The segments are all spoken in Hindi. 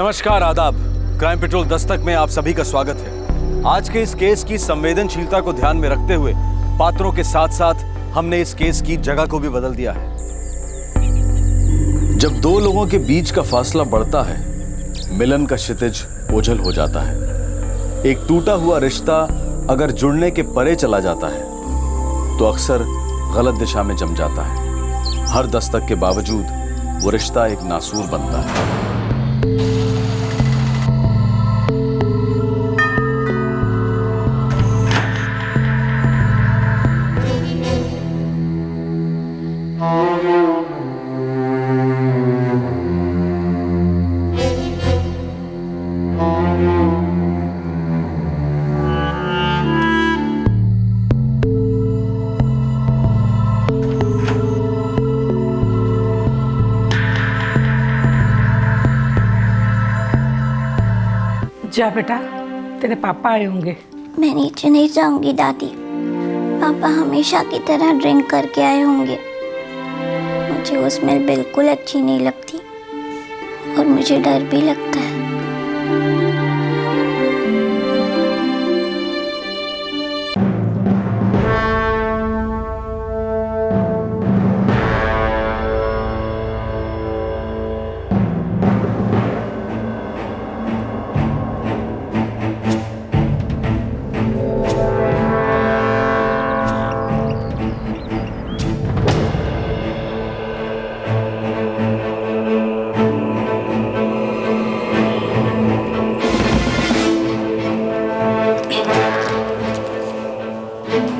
नमस्कार, आदाब। क्राइम पेट्रोल दस्तक में आप सभी का स्वागत है। आज के इस केस की संवेदनशीलता को ध्यान में रखते हुए पात्रों के साथ साथ हमने इस केस की जगह को भी बदल दिया है। जब दो लोगों के बीच का फासला बढ़ता है, मिलन का क्षितिज ओझल हो जाता है। एक टूटा हुआ रिश्ता अगर जुड़ने के परे चला जाता है तो अक्सर गलत दिशा में जम जाता है। हर दस्तक के बावजूद वो रिश्ता एक नासूर बनता है। जा बेटा, तेरे पापा आए होंगे। मैं नीचे नहीं जाऊंगी दादी। पापा हमेशा की तरह ड्रिंक करके आए होंगे। मुझे वो स्मेल बिल्कुल अच्छी नहीं लगती और मुझे डर भी लगता है।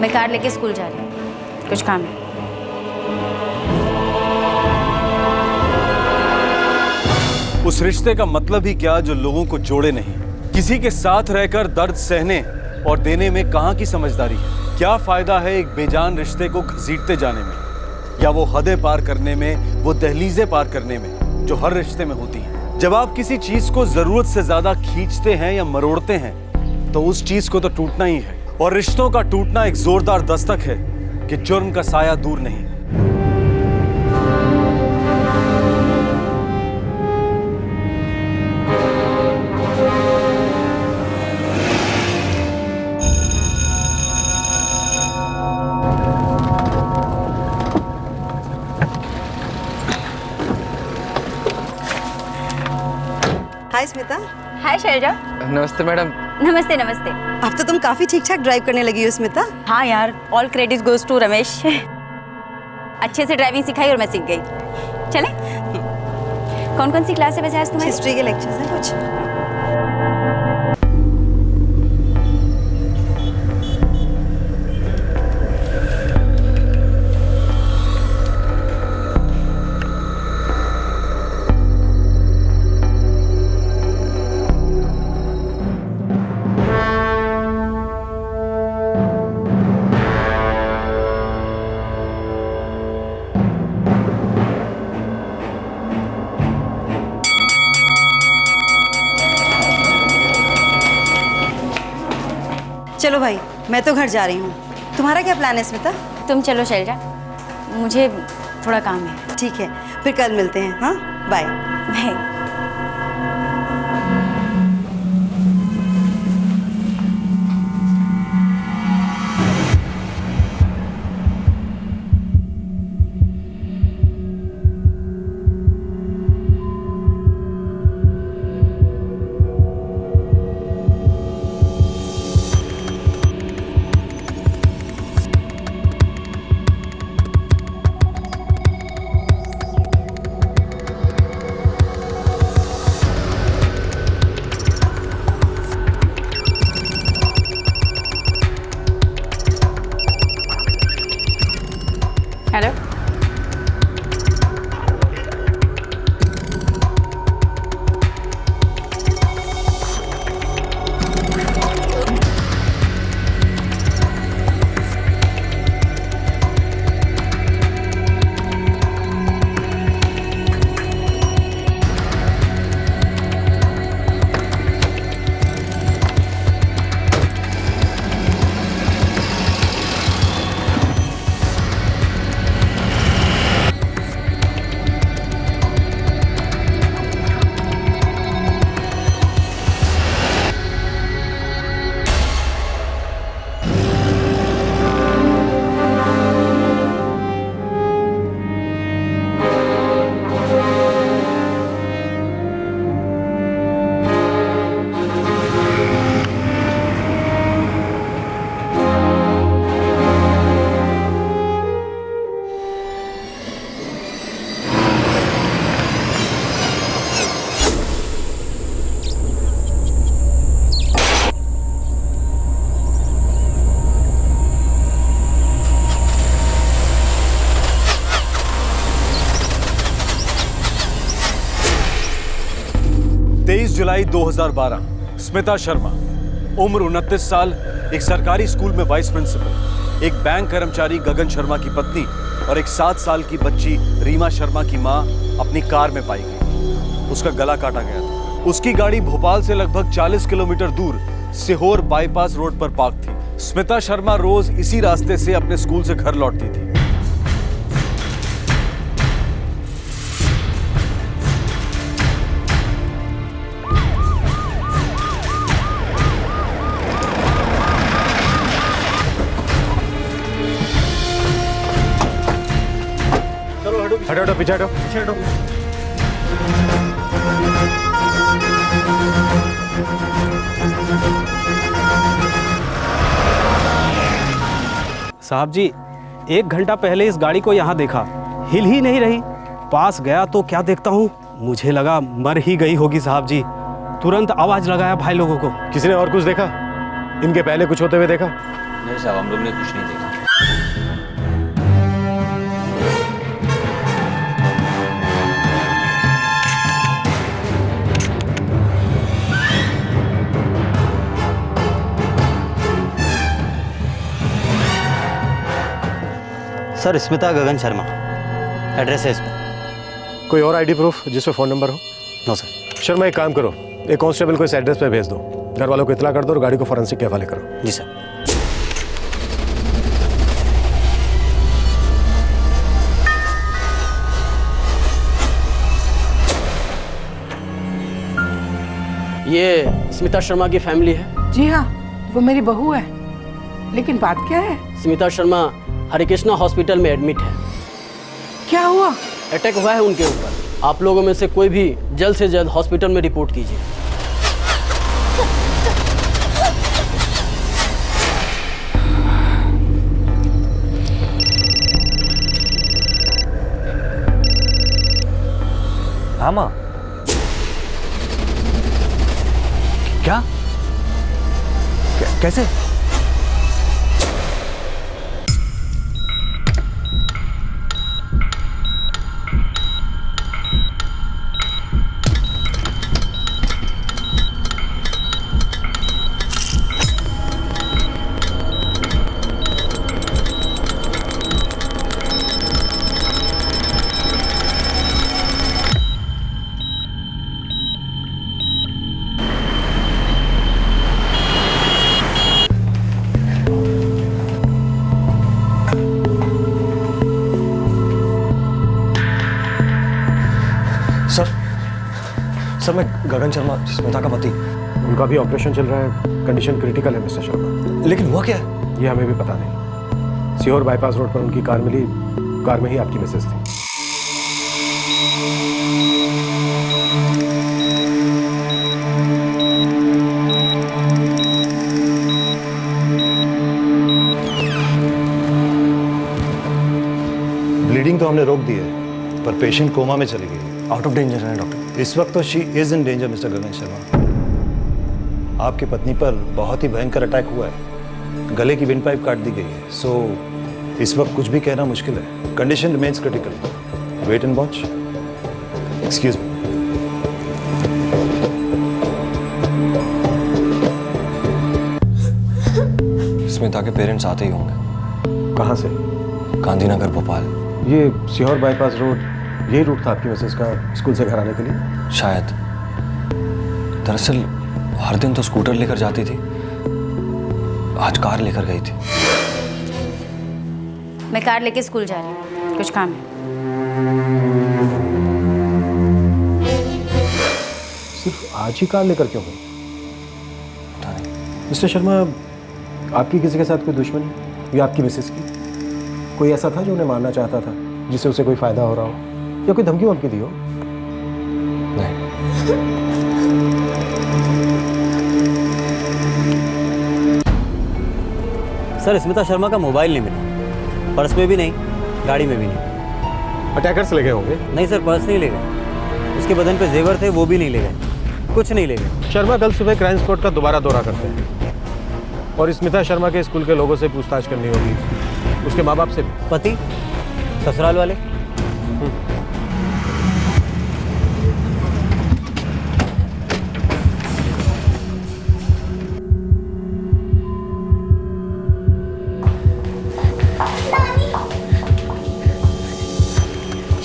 मैं कार लेके स्कूल जा रही हूँ, कुछ काम है। उस रिश्ते का मतलब ही क्या जो लोगों को जोड़े नहीं। किसी के साथ रहकर दर्द सहने और देने में कहाँ की समझदारी है। क्या फायदा है एक बेजान रिश्ते को घसीटते जाने में, या वो हदें पार करने में, वो दहलीजें पार करने में जो हर रिश्ते में होती हैं। जब आप किसी चीज को जरूरत से ज्यादा खींचते हैं या मरोड़ते हैं तो उस चीज को तो टूटना ही है। और रिश्तों का टूटना एक जोरदार दस्तक है कि जुर्म का साया दूर नहीं। हाय स्मिता। हाय शैलजा। नमस्ते मैडम। नमस्ते नमस्ते। अब तो तुम काफी ठीक ठाक ड्राइव करने लगी हो स्मिता। हाँ यार, all credit goes to Ramesh. अच्छे से ड्राइविंग सिखाई और मैं सीख गई। चले? कौन कौन सी क्लास है वैसे आज तुम्हारी? हिस्ट्री के लेक्चर्स हैं कुछ। चलो भाई, मैं तो घर जा रही हूँ। तुम्हारा क्या प्लान है स्मिता? तुम चलो शैलजा, मुझे थोड़ा काम है। ठीक है, फिर कल मिलते हैं। हाँ, बाय। बाय। हेलो। 23 जुलाई 2012 स्मिता शर्मा, उम्र 29 साल, एक सरकारी स्कूल में वाइस प्रिंसिपल, एक बैंक कर्मचारी गगन शर्मा की पत्नी और एक 7 साल की बच्ची रीमा शर्मा की मां अपनी कार में पाई गई। उसका गला काटा गया था। उसकी गाड़ी भोपाल से लगभग 40 किलोमीटर दूर सीहोर बाईपास रोड पर पार्क थी। स्मिता शर्मा रोज इसी रास्ते से अपने स्कूल से घर लौटती थी। हटो हटो, पीछे हटो, पीछे हटो। साहब जी, 1 घंटा पहले इस गाड़ी को यहाँ देखा, हिल ही नहीं रही। पास गया तो क्या देखता हूँ, मुझे लगा मर ही गई होगी साहब जी। तुरंत आवाज लगाया भाई लोगों को। किसी ने और कुछ देखा? इनके पहले कुछ होते हुए देखा? नहीं साहब, हम लोग ने कुछ नहीं देखा। सर, स्मिता गगन शर्मा, एड्रेस है इस पर। कोई और आईडी प्रूफ जिसमें फ़ोन नंबर हो? No sir. शर्मा, एक काम करो, एक कांस्टेबल को इस एड्रेस पे भेज दो, घर वालों को इतला कर दो और गाड़ी को फॉरेंसिक के हवाले करो। जी सर। ये स्मिता शर्मा की फैमिली है? जी हाँ, वो मेरी बहू है। लेकिन बात क्या है? स्मिता शर्मा हरिकृष्णा हॉस्पिटल में एडमिट है। क्या हुआ? अटैक हुआ है उनके ऊपर। आप लोगों में से कोई भी जल्द से जल्द हॉस्पिटल में रिपोर्ट कीजिए। हाँ माँ। क्या? कैसे? सर, मैं गगन शर्मा, स्मिता का पति। उनका भी ऑपरेशन चल रहा है, कंडीशन क्रिटिकल है मिस्टर शर्मा। लेकिन हुआ क्या है? ये हमें भी पता नहीं। सीहोर बाईपास रोड पर उनकी कार मिली, कार में ही आपकी मिसेज थी। ब्लीडिंग तो हमने रोक दी है, पर पेशेंट कोमा में चली गई। आउट ऑफ डेंजर है डॉक्टर? इस वक्त तो she is in danger mister Gagan Sharma. आपकी पत्नी पर बहुत ही भयंकर अटैक हुआ है, गले की विंड पाइप काट दी गई है। सो इस वक्त कुछ भी कहना मुश्किल है। Condition remains critical. Wait and watch. Excuse me. Smita के पेरेंट्स आते ही होंगे। कहाँ से? गांधीनगर, भोपाल। ये सीहोर बाईपास रोड, यही रूट था आपकी मिसेज का स्कूल से घर आने के लिए? शायद। दरअसल हर दिन तो स्कूटर लेकर जाती थी, आज कार लेकर गई थी। मैं कार लेके स्कूल जा रही हूँ, कुछ काम है। सिर्फ आज ही कार लेकर क्यों गई? पता नहीं। मिस्टर शर्मा, आपकी किसी के साथ कोई दुश्मनी या आपकी मिसेज की? कोई ऐसा था जो उन्हें मारना चाहता था, जिससे उसे कोई फायदा हो रहा हो, या कोई धमकी वमकी दी हो? नहीं। सर, स्मिता शर्मा का मोबाइल नहीं मिला, पर्स में भी नहीं, गाड़ी में भी नहीं। अटैकर्स ले गए होंगे? नहीं सर, पर्स नहीं ले गए। उसके बदन पे जेवर थे, वो भी नहीं ले गए, कुछ नहीं ले गए। शर्मा कल सुबह क्राइम स्पॉट का दोबारा दौरा करते हैं और स्मिता शर्मा के स्कूल के लोगों से पूछताछ करनी होगी, उसके माँ बाप से भी। पति, ससुराल वाले।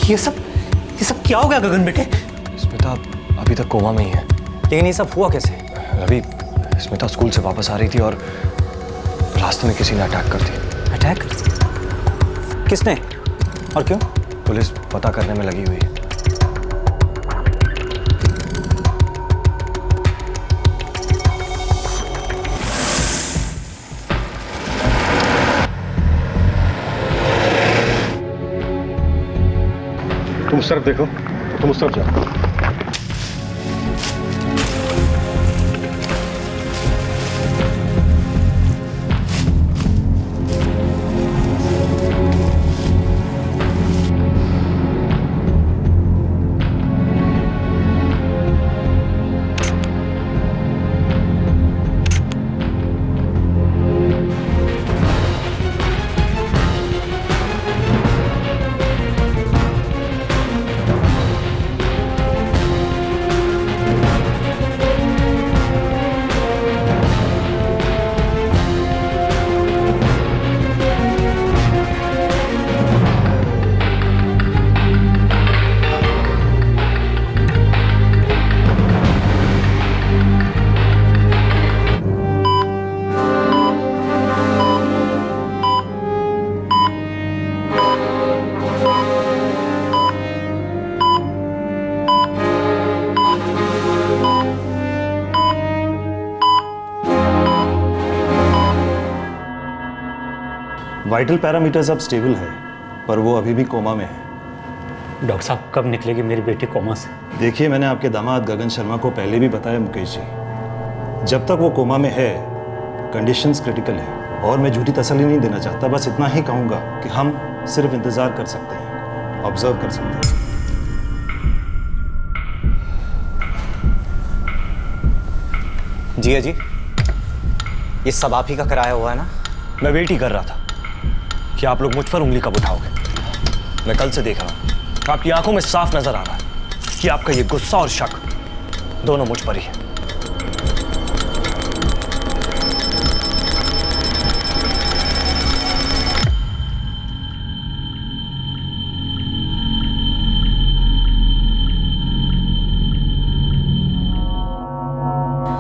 ये सब क्या हो गया गगन बेटे? स्मिता अभी तक कोमा में ही है। लेकिन ये सब हुआ कैसे? रवि, स्मिता स्कूल से वापस आ रही थी और रास्ते में किसी ने अटैक कर दिया। अटैक? किसने और क्यों? पुलिस पता करने में लगी हुई है। तुम उस तरफ देखो, तुम उस तरफ जाओ। वाइटल पैरामीटर्स अब स्टेबल है, पर वो अभी भी कोमा में है। डॉक्टर साहब कब निकलेगी मेरी बेटी कोमा से? देखिए, मैंने आपके दामाद गगन शर्मा को पहले भी बताया मुकेश जी, जब तक वो कोमा में है कंडीशंस क्रिटिकल है। और मैं झूठी तसल्ली नहीं देना चाहता, बस इतना ही कहूँगा कि हम सिर्फ इंतज़ार कर सकते हैं, ऑब्जर्व कर सकते हैं। जी, ये सब आप ही का कराया हुआ है ना? मैं वेट ही कर रहा था कि आप लोग मुझ पर उंगली कब उठाओगे। मैं कल से देख रहा हूं, आपकी आंखों में साफ नजर आ रहा है कि आपका ये गुस्सा और शक दोनों मुझ पर ही है।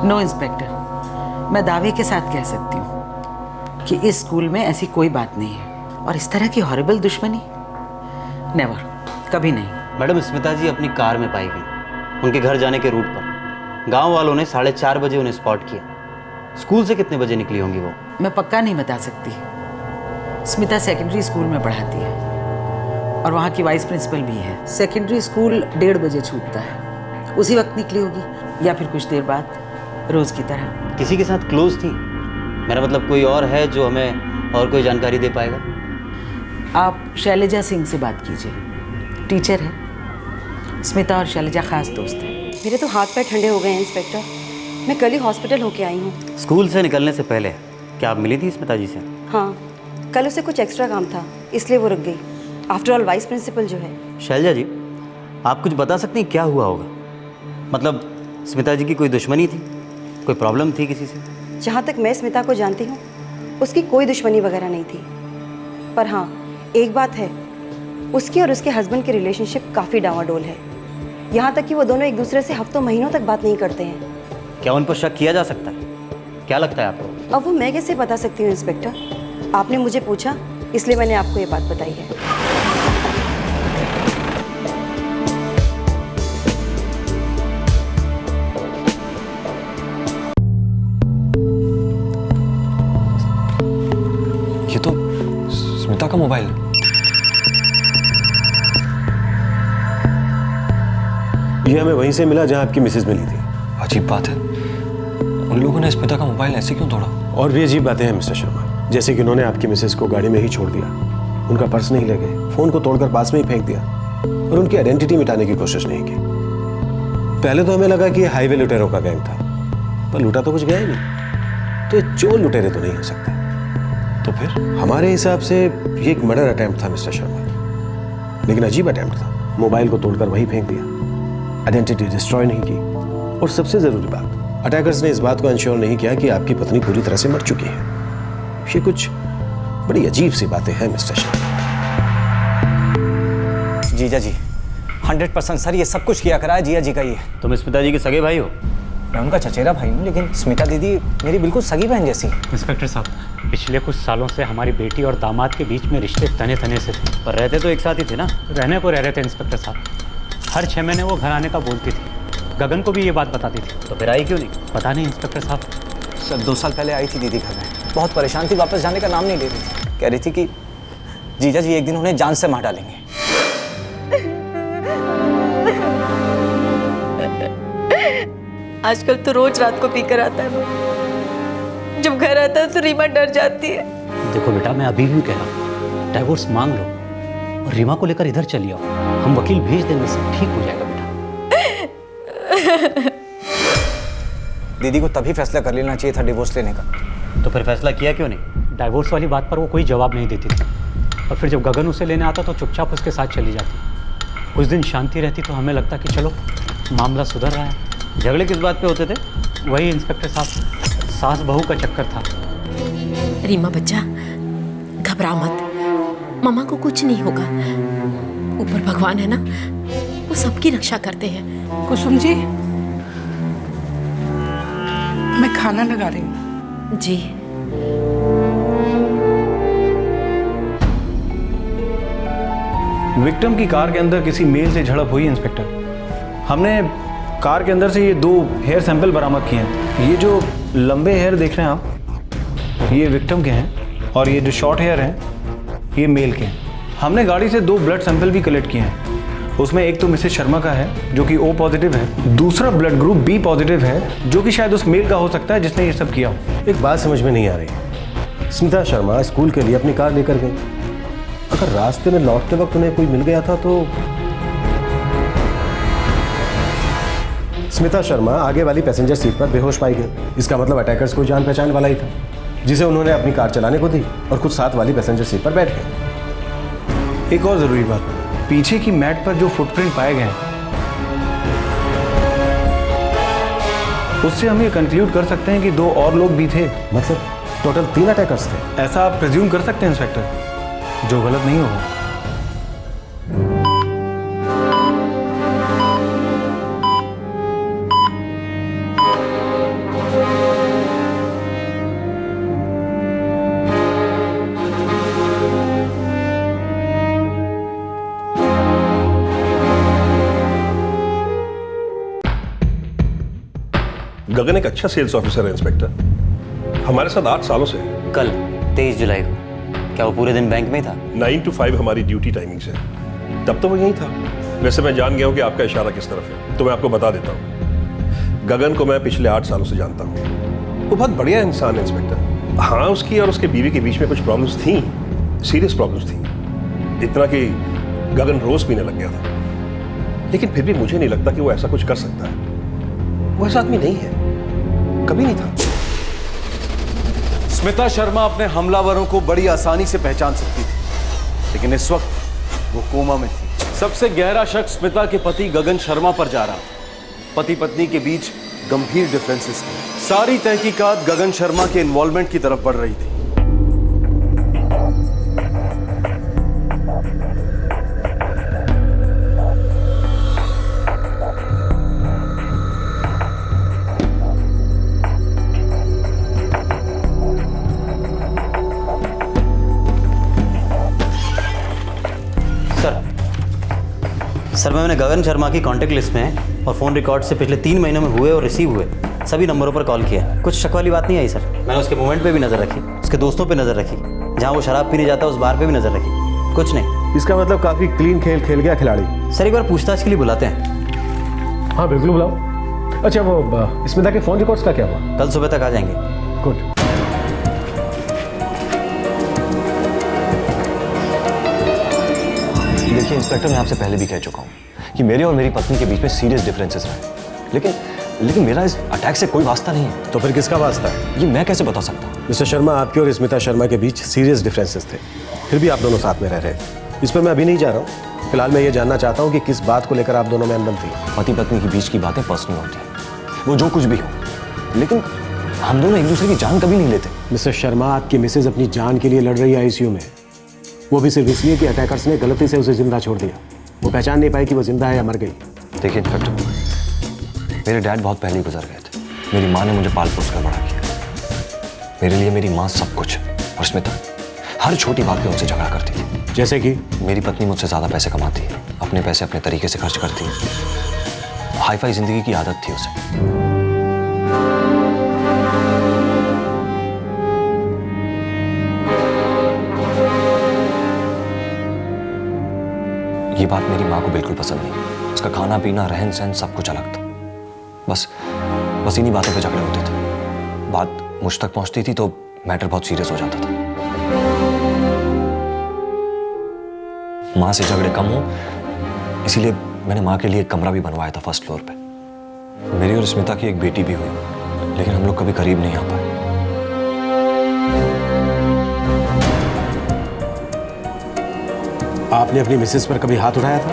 नो इंस्पेक्टर, मैं दावे के साथ कह सकती हूँ कि इस स्कूल में ऐसी कोई बात नहीं है, और इस तरह की हॉरिबल दुश्मनी नेवर, कभी नहीं। मैडम, स्मिता जी अपनी कार में पाई गई, उनके घर जाने के रूट पर। गांव वालों ने 4:30 बजे उन्हें स्पॉट किया। स्कूल से कितने बजे निकली होंगी वो? मैं पक्का नहीं बता सकती। स्मिता सेकेंडरी स्कूल में पढ़ाती है और वहाँ की वाइस प्रिंसिपल भी है। सेकेंडरी स्कूल 1:30 बजे छूटता है, उसी वक्त निकली होगी या फिर कुछ देर बाद, रोज की तरह। किसी के साथ क्लोज थी? मेरा मतलब कोई और है जो हमें और कोई जानकारी दे पाएगा? आप शैलजा सिंह से बात कीजिए, टीचर है। स्मिता और शैलजा खास दोस्त हैं। मेरे तो हाथ पैर ठंडे हो गए हैं इंस्पेक्टर। मैं कल ही हॉस्पिटल होके आई हूँ। स्कूल से निकलने से पहले क्या आप मिली थी स्मिता जी से? हाँ, कल उसे कुछ एक्स्ट्रा काम था, इसलिए वो रुक गई। आफ्टर ऑल वाइस प्रिंसिपल जो है। शैलजा जी, आप कुछ बता सकती हैं क्या हुआ होगा? मतलब स्मिता जी की कोई दुश्मनी थी, कोई प्रॉब्लम थी किसी से? जहाँ तक मैं स्मिता को जानती हूँ, उसकी कोई दुश्मनी वगैरह नहीं थी। पर हाँ, एक बात है, उसकी और उसके हस्बैंड की रिलेशनशिप काफ़ी डावाडोल है। यहाँ तक कि वो दोनों एक दूसरे से हफ्तों महीनों तक बात नहीं करते हैं। क्या उन पर शक किया जा सकता है? क्या लगता है आपको? अब वो मैं कैसे बता सकती हूँ इंस्पेक्टर? आपने मुझे पूछा, इसलिए मैंने आपको ये बात बताई है। ये तो स्मिता का मोबाइल है। ये हमें वहीं से मिला जहां आपकी मिसेज मिली थी। अजीब बात है, उन लोगों ने स्मिता का मोबाइल ऐसे क्यों तोड़ा? और भी अजीब बातें हैं मिस्टर शर्मा, जैसे कि उन्होंने आपकी मिसेज को गाड़ी में ही छोड़ दिया, उनका पर्स नहीं ले गए, फोन को तोड़कर पास में ही फेंक दिया और उनकी आइडेंटिटी मिटाने की कोशिश नहीं की। पहले तो हमें लगा कि ये हाईवे लुटेरों का गैंग था, पर लूटा तो कुछ गया ही नहीं, तो ये चोर लुटेरे तो नहीं हो सकते। तो फिर? हमारे हिसाब से ये एक मर्डर अटेम्प्ट था मिस्टर शर्मा, लेकिन अजीब अटेम्प्ट था। मोबाइल को तोड़कर वहीं फेंक दिया, आइडेंटिटी डिस्ट्रॉय नहीं की, और सबसे जरूरी बात, अटैकर्स ने इस बात को इंश्योर नहीं किया कि आपकी पत्नी पूरी तरह से मर चुकी है। ये कुछ बड़ी अजीब सी बातें हैं मिस्टर शर्मा। जीजा जी 100% सर, ये सब कुछ किया करा है जीजा जी का ही है। तुम स्मिता जी के सगे भाई हो? मैं उनका चचेरा भाई हूँ, लेकिन स्मिता दीदी मेरी बिल्कुल सगी बहन जैसी। इंस्पेक्टर साहब, पिछले कुछ सालों से हमारी बेटी और दामाद के बीच में रिश्ते तने तने से थे। पर रहते तो एक साथ ही थे ना? रहने को रह रहे थे इंस्पेक्टर साहब। हर 6 महीने वो घर आने का बोलती थी। गगन को भी ये बात बताती थी। तो फिर आई क्यों नहीं? पता नहीं इंस्पेक्टर साहब। सर 2 साल पहले आई थी दीदी घर में, बहुत परेशान थी, वापस जाने का नाम नहीं ले रही थी। कह रही थी कि जीजा जी एक दिन उन्हें जान से मार डालेंगे। आजकल तो रोज रात को पीकर आता है वो। जब घर आता है तो रीमा डर जाती है। देखो बेटा, मैं अभी भी कह रहा हूँ, डाइवोर्स मांग लो और रीमा को लेकर इधर चली आओ। हम वकील भेज देंगे, सब ठीक हो जाएगा बेटा। दीदी को तभी फैसला कर लेना चाहिए था डिवोर्स लेने का। तो फिर फैसला किया क्यों नहीं? डाइवोर्स वाली बात पर वो कोई जवाब नहीं देती थी, और फिर जब गगन उसे लेने आता तो चुपचाप उसके साथ चली जाती। कुछ दिन शांति रहती तो हमें लगता कि चलो मामला सुधर रहा है। झगड़े किस बात पे होते थे? वही इंस्पेक्टर साहब, सास बहू का चक्कर था। रीमा बच्चा, घबरा मत, मामा को कुछ नहीं होगा। ऊपर भगवान है ना, वो सबकी रक्षा करते हैं। कुसुम जी, मैं खाना लगा रही हूँ। जी। विक्टिम की कार के अंदर किसी मेल से झड़प हुई इंस्पेक्टर। हमने कार के अंदर से ये 2 हेयर सैंपल बरामद किए हैं। ये जो लंबे हेयर देख रहे हैं आप, ये विक्टिम के हैं, और ये जो शॉर्ट हेयर हैं ये मेल के हैं। हमने गाड़ी से 2 ब्लड सैंपल भी कलेक्ट किए हैं। उसमें एक तो मिसेस शर्मा का है जो कि O पॉजिटिव है, दूसरा ब्लड ग्रुप B पॉजिटिव है जो कि शायद उस मेल का हो सकता है जिसने ये सब किया हो। एक बात समझ में नहीं आ रही। स्मिता शर्मा स्कूल के लिए अपनी कार लेकर गई। अगर रास्ते में लौटते वक्त उन्हें कोई मिल गया था तो स्मिता शर्मा आगे वाली पैसेंजर सीट पर बेहोश पाई गई। इसका मतलब अटैकर्स कोई जान पहचान वाला ही था जिसे उन्होंने अपनी कार चलाने को दी और खुद साथ वाली पैसेंजर सीट पर बैठ गए। एक और जरूरी बात, पीछे की मैट पर जो फुटप्रिंट पाए गए हैं उससे हम ये कंक्लूड कर सकते हैं कि 2 और लोग भी थे। मतलब टोटल 3 अटैकर्स थे। ऐसा आप प्रिज्यूम कर सकते हैं इंस्पेक्टर, जो गलत नहीं होगा। गगन एक अच्छा सेल्स ऑफिसर है इंस्पेक्टर, हमारे साथ 8 सालों से। कल 23 जुलाई को क्या वो पूरे दिन बैंक में ही था? 9 to 5 हमारी ड्यूटी टाइमिंग्स है, तब तो वो यहीं था। वैसे मैं जान गया हूँ कि आपका इशारा किस तरफ है, तो मैं आपको बता देता हूँ। गगन को मैं पिछले 8 सालों से जानता हूँ। वो बहुत बढ़िया इंसान है इंस्पेक्टर। हाँ, उसकी और उसके बीवी के बीच में कुछ प्रॉब्लम्स थी, सीरियस प्रॉब्लम्स थी, इतना कि गगन रोज पीने लग गया था। लेकिन फिर भी मुझे नहीं लगता कि वो ऐसा कुछ कर सकता है। वो ऐसा आदमी नहीं है, कभी नहीं था। स्मिता शर्मा अपने हमलावरों को बड़ी आसानी से पहचान सकती थी, लेकिन इस वक्त वो कोमा में थी। सबसे गहरा शक स्मिता के पति गगन शर्मा पर जा रहा। पति पत्नी के बीच गंभीर डिफरेंसेस थे। सारी तहकीकात गगन शर्मा के इन्वॉल्वमेंट की तरफ बढ़ रही थी। सर, मैंने गगन शर्मा की कांटेक्ट लिस्ट में और फ़ोन रिकॉर्ड से पिछले 3 महीनों में हुए और रिसीव हुए सभी नंबरों पर कॉल किया। कुछ शक वाली बात नहीं आई सर। मैंने उसके मूवमेंट पे भी नज़र रखी, उसके दोस्तों पे नज़र रखी, जहाँ वो शराब पीने जाता है उस बार पे भी नज़र रखी। कुछ नहीं। इसका मतलब काफ़ी क्लीन खेल खेल गया खिलाड़ी। सर, एक बार पूछताछ के लिए बुलाते हैं। हाँ बिल्कुल बुलाओ। अच्छा, वो स्मिता के फ़ोन रिकॉर्ड्स का क्या हुआ? कल सुबह तक आ जाएंगे। गुड। देखिए इंस्पेक्टर, मैं आपसे पहले भी कह चुका हूँ कि मेरे और मेरी पत्नी के बीच में सीरियस डिफरेंसेस हैं, लेकिन मेरा इस अटैक से कोई वास्ता नहीं है। तो फिर किसका वास्ता है? ये मैं कैसे बता सकता हूँ? मिस्टर शर्मा, आपके और स्मिता शर्मा के बीच सीरियस डिफरेंसेस थे, फिर भी आप दोनों साथ में रह रहे थे। इस पर मैं अभी नहीं जा रहा हूँ। फिलहाल मैं ये जानना चाहता हूँ कि किस बात को लेकर आप दोनों में अनबन थी। पति पत्नी के बीच की बातें पर्सनल होती हैं, वो जो कुछ भी हो, लेकिन हम दोनों एक दूसरे की जान कभी नहीं लेते। मिस्टर शर्मा, आपकी मिसेज अपनी जान के लिए लड़ रही है ICU में, वो भी सिर्फ इसलिए कि अटैकर्स ने गलती से उसे जिंदा छोड़ दिया। वो पहचान नहीं पाई कि वो जिंदा है या मर गई। देखिए इंस्पेक्टर, मेरे डैड बहुत पहले ही गुजर गए थे। मेरी माँ ने मुझे पाल पोस कर बड़ा किया। मेरे लिए मेरी माँ सब कुछ है। और स्मिता हर छोटी बात पे उनसे झगड़ा करती थी। जैसे कि मेरी पत्नी मुझसे ज़्यादा पैसे कमाती है, अपने पैसे अपने तरीके से खर्च करती है। हाई फाई जिंदगी की आदत थी उसे। ये बात मेरी माँ को बिल्कुल पसंद नहीं। उसका खाना पीना रहन सहन सब कुछ अलग था। बस इन्हीं बातों पे झगड़े होते थे। बात मुझ तक पहुंचती थी तो मैटर बहुत सीरियस हो जाता था। माँ से झगड़े कम हो इसीलिए मैंने माँ के लिए एक कमरा भी बनवाया था फर्स्ट फ्लोर पे। मेरी और स्मिता की एक बेटी भी हुई, लेकिन हम लोग कभी करीब नहीं आ पाए। आपने अपनी मिसेस पर कभी हाथ उठाया था?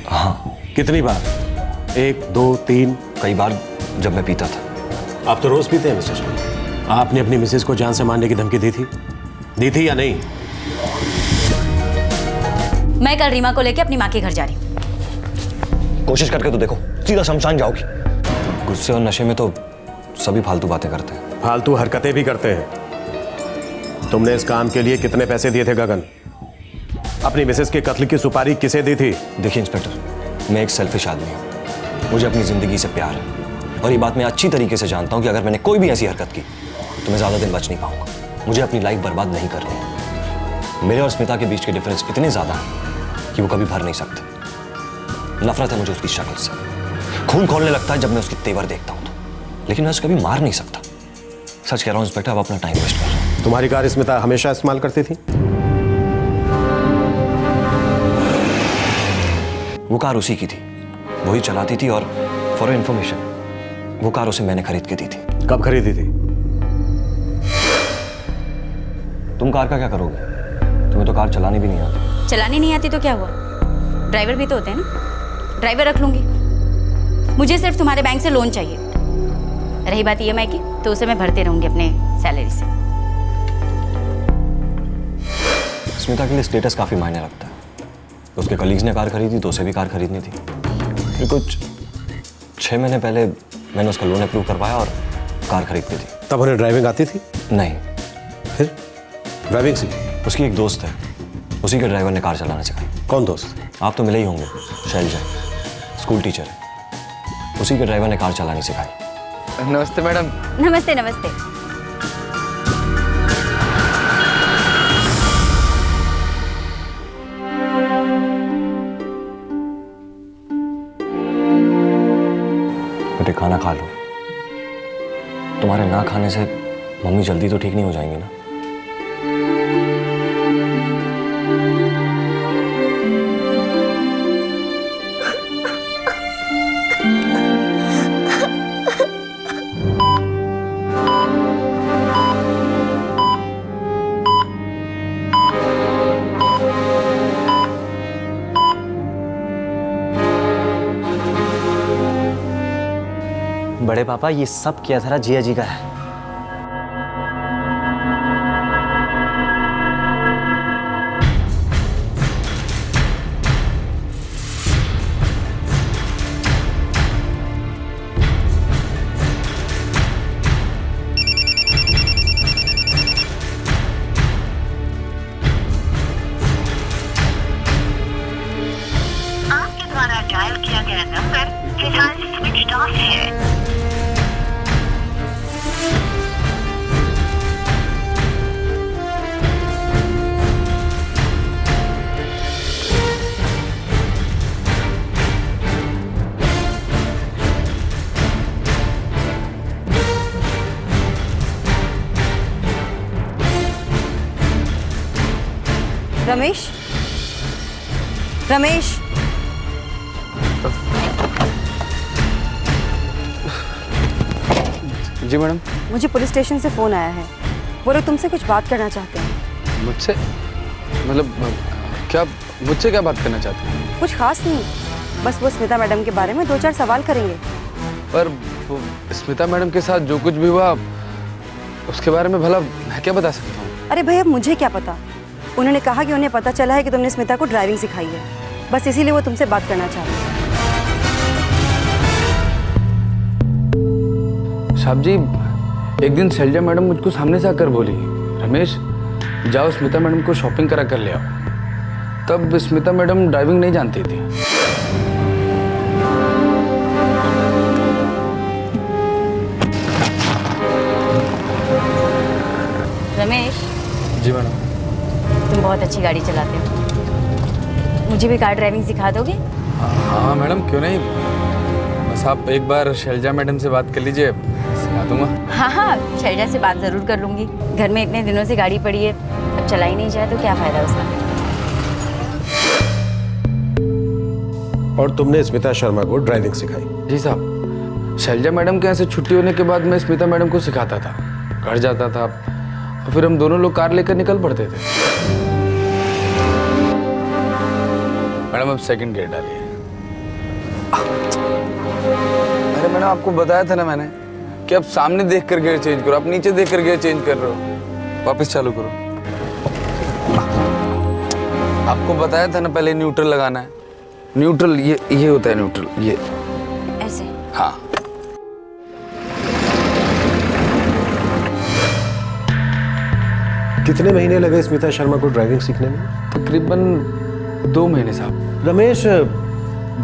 हाँ। कितनी बार? 1, 2, 3? कई बार जब मैं पीता था। आप तो रोज पीते हैं मिस्टर शर्मा। आपने अपनी मिसेस को जान से मारने की धमकी दी थी या नहीं? मैं कल रीमा को लेके अपनी माँ के घर जा रही हूँ। कोशिश करके तो देखो, सीधा शमशान जाओगी। गुस्से और नशे में तो सभी फालतू बातें करते हैं। फालतू हरकतें भी करते हैं। तुमने इस काम के लिए कितने पैसे दिए थे गगन? अपनी मिसेस के कत्ल की सुपारी किसे दी थी? देखिए इंस्पेक्टर, मैं एक सेल्फिश आदमी हूँ। मुझे अपनी जिंदगी से प्यार है और ये बात मैं अच्छी तरीके से जानता हूँ कि अगर मैंने कोई भी ऐसी हरकत की तो मैं ज्यादा दिन बच नहीं पाऊंगा। मुझे अपनी लाइफ बर्बाद नहीं करनी। मेरे और स्मिता के बीच के डिफरेंस इतने ज्यादा हैं कि वो कभी भर नहीं सकते। नफरत है मुझे उसकी शक्ल से। खून खोलने लगता है जब मैं उसकी तेवर देखता हूँ तो, लेकिन मैं उसे कभी मार नहीं सकता। सच कह रहा हूँ इंस्पेक्टर, अब अपना टाइम वेस्ट कर रहा हूँ। तुम्हारी कार स्मिता हमेशा इस्तेमाल करती थी? वो कार उसी की थी, वही चलाती थी। और फॉर इन्फॉर्मेशन, वो कार उसे मैंने खरीद के दी थी। कब खरीदी थी? तुम कार का क्या करोगे? तुम्हें तो कार चलानी भी नहीं आती। चलानी नहीं आती तो क्या हुआ? ड्राइवर भी तो होते हैं ना। ड्राइवर रख लूंगी। मुझे सिर्फ तुम्हारे बैंक से लोन चाहिए। रही बात ईएमआई की, तो उसे मैं भरते रहूंगी अपने सैलरी से। स्मिता के लिए स्टेटस काफी मायने रखता है। उसके कलीग्स ने कार खरीदी तो उसे भी कार खरीदनी थी। फिर कुछ 6 महीने पहले मैंने उसका लोन अप्रूव करवाया और कार खरीद के दी। तब उन्हें ड्राइविंग आती थी? नहीं। फिर ड्राइविंग सीखी? उसकी एक दोस्त है, उसी के ड्राइवर ने कार चलाना सिखाई। कौन दोस्त? आप तो मिले ही होंगे, शैलजा, स्कूल टीचर है। उसी के ड्राइवर ने कार चलानी सिखाई। नमस्ते मैडम। नमस्ते नमस्ते। बेटे खाना खा लो। तुम्हारे ना खाने से मम्मी जल्दी तो ठीक नहीं हो जाएंगी ना? बड़े पापा, ये सब किया था जिया जी का है। आपके द्वारा डायल किया गया नंबर फिलहाल स्विच ऑफ है। रमेश, रमेश, जी मैडम। मुझे पुलिस स्टेशन से फ़ोन आया है। वो लोग तुमसे कुछ बात करना चाहते हैं। मुझसे? मतलब क्या, मुझसे क्या बात करना चाहते हैं? कुछ खास नहीं, बस वो स्मिता मैडम के बारे में 2-4 सवाल करेंगे। पर वो स्मिता मैडम के साथ जो कुछ भी हुआ उसके बारे में भला मैं क्या बता सकता हूँ? अरे भाई, अब मुझे क्या पता, उन्होंने कहा कि उन्हें पता चला है कि तुमने स्मिता को ड्राइविंग सिखाई है, बस इसीलिए वो तुमसे बात करना चाहते हैं। साहब जी, एक दिन शैलजा मैडम मुझको सामने से आकर बोली, रमेश जाओ स्मिता मैडम को शॉपिंग करा कर ले आओ। तब स्मिता मैडम ड्राइविंग नहीं जानती थी। रमेश जी मैडम। तुम बहुत अच्छी गाड़ी चलाते हो, मुझे भी कार ड्राइविंग सिखा दोगे? हाँ मैडम, क्यों नहीं। बस आप एक बार शैलजा मैडम से बात कर लीजिए, सिखा दूंगा। हाँ हाँ, शैलजा से बात ज़रूर कर लूँगी। घर में इतने दिनों से गाड़ी पड़ी है, अब चलाई नहीं जाए तो क्या फ़ायदा उसका। और तुमने स्मिता शर्मा को ड्राइविंग सिखाई? जी साहब, शैलजा मैडम के यहाँ से छुट्टी होने के बाद मैं स्मिता मैडम को सिखाता था, घर जाता था और फिर हम दोनों लोग कार लेकर निकल पड़ते थे। मैडम अब सेकंड गियर डालिए। अरे मैडम, आपको बताया था ना मैंने कि आप सामने देख कर गियर चेंज करो, आप नीचे देख कर गियर चेंज कर रहे हो। वापस चालू करो। आपको बताया था ना पहले न्यूट्रल लगाना है। न्यूट्रल ये होता है न्यूट्रल, ये ऐसे। हाँ। कितने महीने लगे स्मिता शर्मा को ड्राइविंग सीखने में? तकरीबन 2 महीने साहब। रमेश,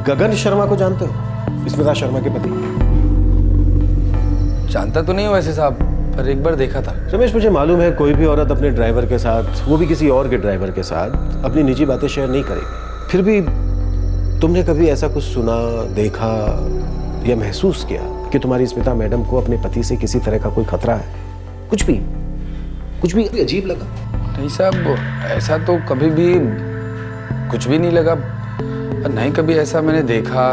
गगन शर्मा को जानते हो? स्मिता शर्मा के पति? जानता तो नहीं हूँ वैसे साहब, पर एक बार देखा था। रमेश, मुझे मालूम है कोई भी औरत अपने ड्राइवर के साथ, वो भी किसी और के ड्राइवर के साथ, अपनी निजी बातें शेयर नहीं करेगी। फिर भी तुमने कभी ऐसा कुछ सुना, देखा या महसूस किया कि तुम्हारी स्मिता मैडम को अपने पति से किसी तरह का कोई खतरा है? कुछ भी अजीब लगा? नहीं साहब, ऐसा तो कभी भी कुछ भी नहीं लगा, नहीं कभी ऐसा मैंने देखा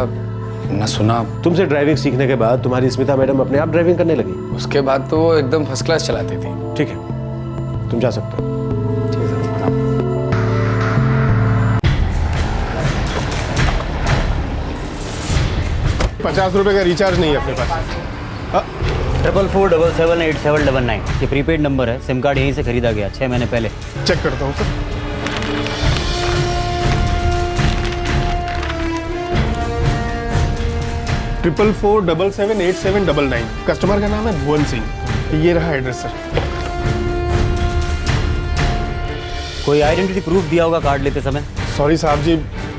न सुना। तुमसे ड्राइविंग सीखने के बाद तुम्हारी स्मिता मैडम अपने आप ड्राइविंग करने लगी? उसके बाद तो वो एकदम फर्स्ट क्लास चलाती थी। ठीक है, तुम जा सकते हो। 50 रुपए का रिचार्ज नहीं है अपने पास। 44478799 ये प्रीपेड नंबर है, सिम कार्ड यहीं से खरीदा गया 6 महीने पहले। चेक करता हूँ सर। ट्रिपल 44778799। कस्टमर का नाम है भुवन सिंह। ये रहा एड्रेस सर। कोई आइडेंटिटी प्रूफ दिया होगा कार्ड लेते समय? सॉरी साहब जी,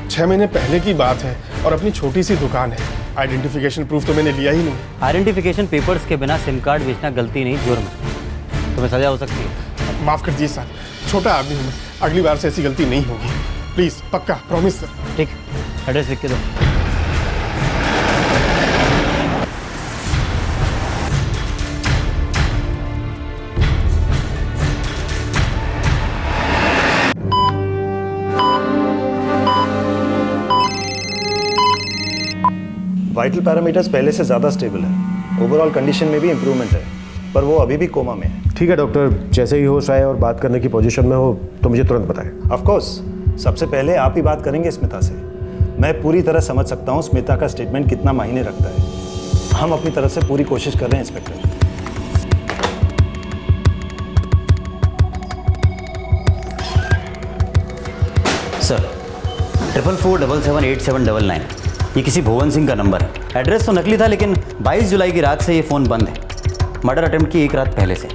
6 महीने पहले की बात है और अपनी छोटी सी दुकान है। आइडेंटिफिकेशन प्रूफ तो मैंने लिया ही नहीं। आइडेंटिफिकेशन पेपर्स के बिना सिम कार्ड बेचना गलती नहीं, जुर्म है, तुम्हें सजा हो सकती है। माफ कर दीजिए सर, छोटा आदमी हूँ मैं, अगली बार से ऐसी गलती नहीं होगी। प्लीज, पक्का, प्रॉमिस सर। ठीक, एड्रेस लिख के दो। वाइटल पैरामीटर्स पहले से ज़्यादा स्टेबल है, ओवरऑल कंडीशन में भी इम्प्रूवमेंट है, पर वो अभी भी कोमा में है। ठीक है डॉक्टर, जैसे ही होश आए और बात करने की पोजीशन में हो तो मुझे तुरंत बताएं। ऑफ कोर्स, सबसे पहले आप ही बात करेंगे स्मिता से। मैं पूरी तरह समझ सकता हूँ स्मिता का स्टेटमेंट कितना मायने रखता है। हम अपनी तरफ से पूरी कोशिश कर रहे हैं इंस्पेक्टर। सर, 44478799 ये किसी भुवन सिंह का नंबर है। एड्रेस तो नकली था, लेकिन 22 जुलाई की रात से ये फ़ोन बंद है। मर्डर अटेम्प्ट की 1 रात पहले से।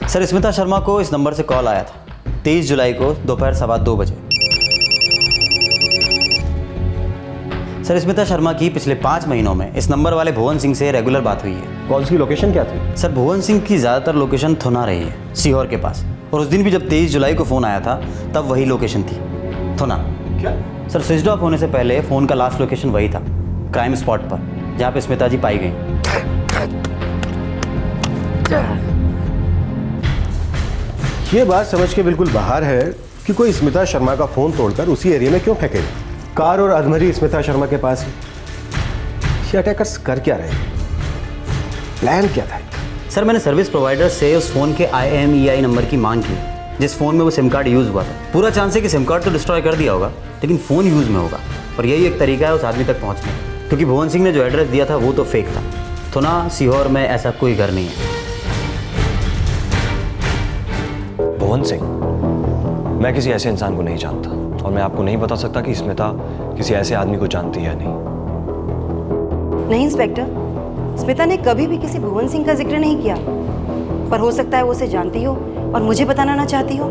सर, स्मिता शर्मा को इस नंबर से कॉल आया था 23 जुलाई को दोपहर 2:15 बजे। सर, स्मिता शर्मा की पिछले 5 महीनों में इस नंबर वाले भुवन सिंह से रेगुलर बात हुई है। कॉल की लोकेशन क्या थी? सर, भुवन सिंह की ज़्यादातर लोकेशन थोना रही है, सीहोर के पास। और उस दिन भी जब 23 जुलाई को फ़ोन आया था तब वही लोकेशन थी, थोना। क्या? सर, स्विच ऑफ होने से पहले फ़ोन का लास्ट लोकेशन वही था, क्राइम स्पॉट पर, जहाँ पे स्मिता जी पाई गई। ये बात समझ के बिल्कुल बाहर है कि कोई स्मिता शर्मा का फ़ोन तोड़कर उसी एरिया में क्यों फेंकेगा। कार और अधमरी स्मिता शर्मा के पास है। ये अटैकर्स कर क्या रहे हैं? प्लान क्या था? सर, मैंने सर्विस प्रोवाइडर से उस फ़ोन के IMEI नंबर की मांग की, जिस फ़ोन में वो सिम कार्ड यूज़ हुआ था। पूरा चांस है कि सिम कार्ड तो डिस्ट्रॉय कर दिया होगा, लेकिन फ़ोन यूज़ में होगा, और यही एक तरीका है उस आदमी तक पहुँचने का। क्योंकि भुवन सिंह ने जो एड्रेस दिया था वो तो फेक था, थुना सीहोर में ऐसा कोई घर नहीं है। भुवन सिंह, मैं किसी ऐसे इंसान को नहीं जानता और मैं आपको नहीं बता सकता कि स्मिता किसी ऐसे आदमी को जानती है या नहीं। नहीं इंस्पेक्टर, स्मिता ने कभी भी किसी भुवन सिंह का जिक्र नहीं किया, पर हो सकता है वो उसे जानती हो और मुझे बताना ना चाहती हो।